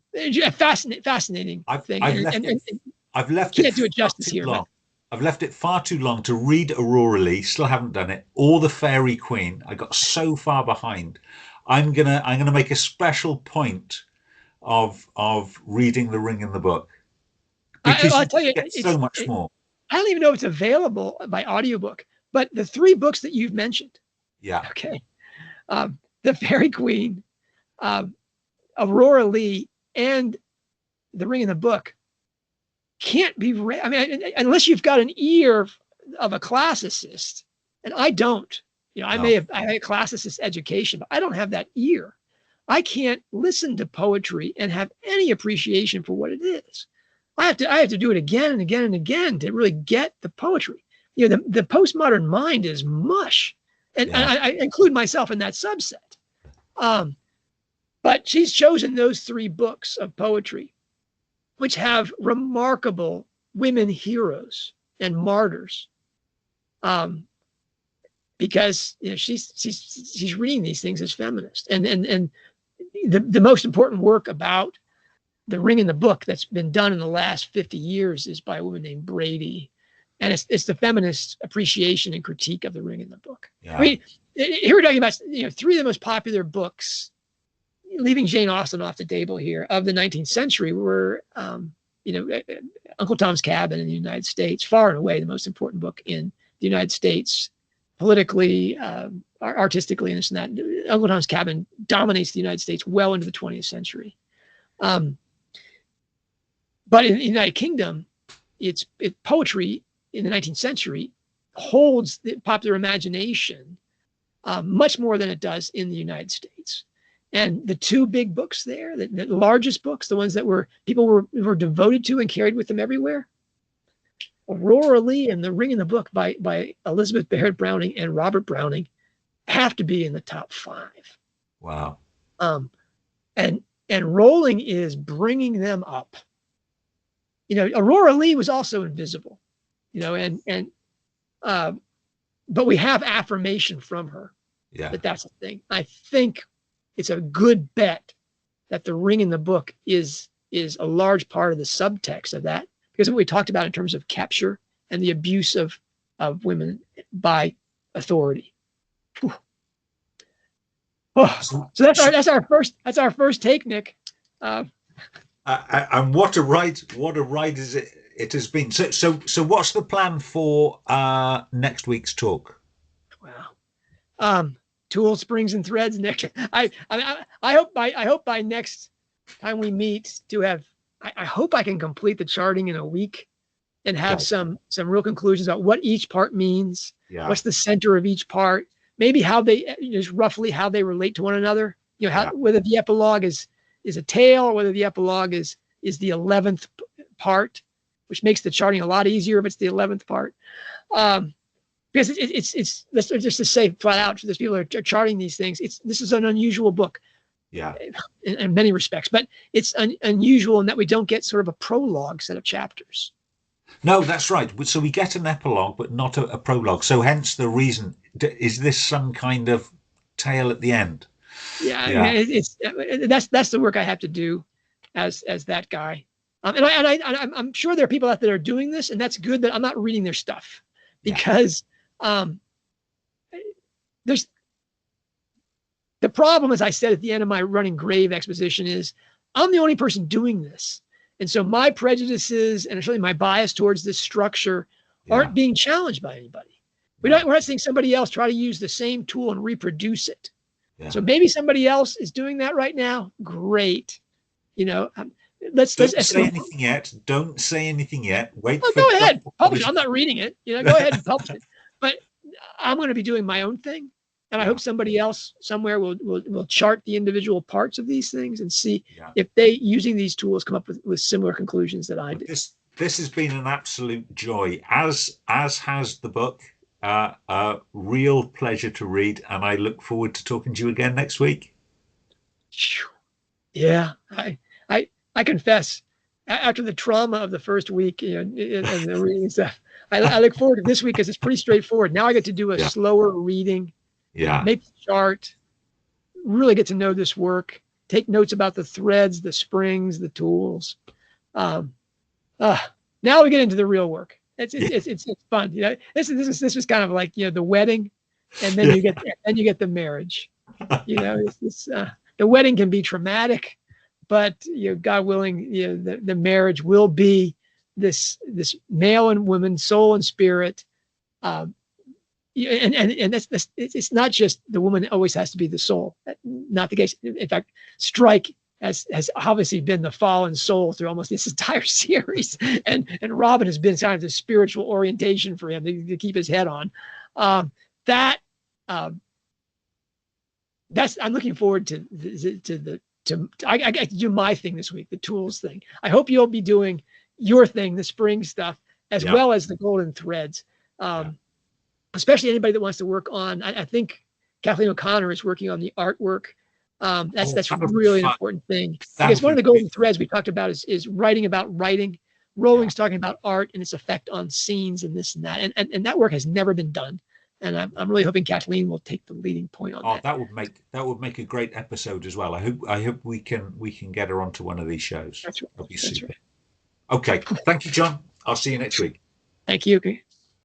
fascinating thing. I've left can't do it justice here. Long. I've left it far too long to read Aurora Leigh. Still haven't done it. Or the Fairy Queen. I got so far behind. I'm gonna make a special point of reading The Ring in the Book, because I'll tell you, it's so much more. I don't even know if it's available by audiobook, but the three books that you've mentioned. Yeah. Okay. The Fairy Queen, Aurora Leigh, and The Ring in the Book can't be read. I mean, unless you've got an ear of a classicist, and I don't. I had a classicist education, but I don't have that ear. I can't listen to poetry and have any appreciation for what it is. I have to do it again and again and again to really get the poetry. The postmodern mind is mush, and I include myself in that subset. But she's chosen those three books of poetry, which have remarkable women heroes and martyrs. Because she's reading these things as feminist, and the most important work about The Ring in the Book that's been done in the last 50 years is by a woman named Brady, and it's the feminist appreciation and critique of The Ring in the Book. Yeah. I mean, here we're talking about three of the most popular books, leaving Jane Austen off the table here, of the 19th century were Uncle Tom's Cabin in the United States, far and away the most important book in the United States. Politically, artistically, and this and that. Uncle Tom's Cabin dominates the United States well into the 20th century. But in the United Kingdom, poetry in the 19th century holds the popular imagination much more than it does in the United States. And the two big books there, the largest books, the ones that people were devoted to and carried with them everywhere, Aurora Leigh and The Ring in the Book by Elizabeth Barrett Browning and Robert Browning have to be in the top 5. Wow. And Rowling is bringing them up. Aurora Leigh was also invisible, but we have affirmation from her. Yeah. That's the thing. I think it's a good bet that The Ring in the Book is a large part of the subtext of that. Because of what we talked about in terms of capture and the abuse of women by authority. Oh, so that's our first take, Nick. And what a ride is it has been. So what's the plan for next week's talk? Wow. Tools, springs, and threads, Nick. I hope by next time we meet to have. I hope I can complete the charting in a week and have some real conclusions about what each part means. Yeah. What's the center of each part? Maybe just roughly how they relate to one another. Whether the epilogue is a tale, or whether the epilogue is the 11th part, which makes the charting a lot easier if it's the 11th part. Because it's let's just to say flat out, there's people that are charting these things. This is an unusual book. Yeah, in many respects, but it's unusual in that we don't get sort of a prologue set of chapters. No, that's right. So we get an epilogue, but not a prologue. So hence the reason. Is this some kind of tale at the end? Yeah. I mean, that's the work I have to do as that guy. And I'm sure there are people out there that are doing this, and that's good that I'm not reading their stuff, because there's. The problem, as I said at the end of my Running Grave exposition, is I'm the only person doing this. And so my prejudices and certainly my bias towards this structure aren't being challenged by anybody. We're not seeing somebody else try to use the same tool and reproduce it. Yeah. So maybe somebody else is doing that right now. Great. let's Don't say anything yet. Don't say anything yet. Wait Oh, for go ahead, publish it. publish. I'm not reading it. Go ahead and publish it. But I'm going to be doing my own thing, and I hope somebody else somewhere will chart the individual parts of these things and see if they, using these tools, come up with similar conclusions that I did. This has been an absolute joy, as has the book. A real pleasure to read, and I look forward to talking to you again next week. Yeah, I confess, after the trauma of the first week, and the reading stuff, I look forward to this week because it's pretty straightforward. Now I get to do a slower reading, make the chart, really get to know this work, take notes about the threads, the springs, the tools. Now we get into the real work. It's fun. This was kind of like the wedding, and then you get the marriage. The wedding can be traumatic, but God willing, the marriage will be this male and woman, soul and spirit. And it's not just the woman always has to be the soul. Not the case. In fact, Strike has obviously been the fallen soul through almost this entire series, and Robin has been kind of the spiritual orientation for him to keep his head on. That's I'm looking forward to I get to do my thing this week, the tools thing. I hope you'll be doing your thing, the spring stuff, as well as the golden threads. Especially anybody that wants to work on. I think Kathleen O'Connor is working on the artwork. That's really an important thing, because one of the golden threads we talked about is writing about writing. Rowling's talking about art and its effect on scenes and this and that, and that work has never been done. And I'm really hoping Kathleen will take the leading point on that. That would make a great episode as well. I hope we can get her onto one of these shows. That's right. That'd be super. Right. Okay, thank you, John. I'll see you next week. Thank you.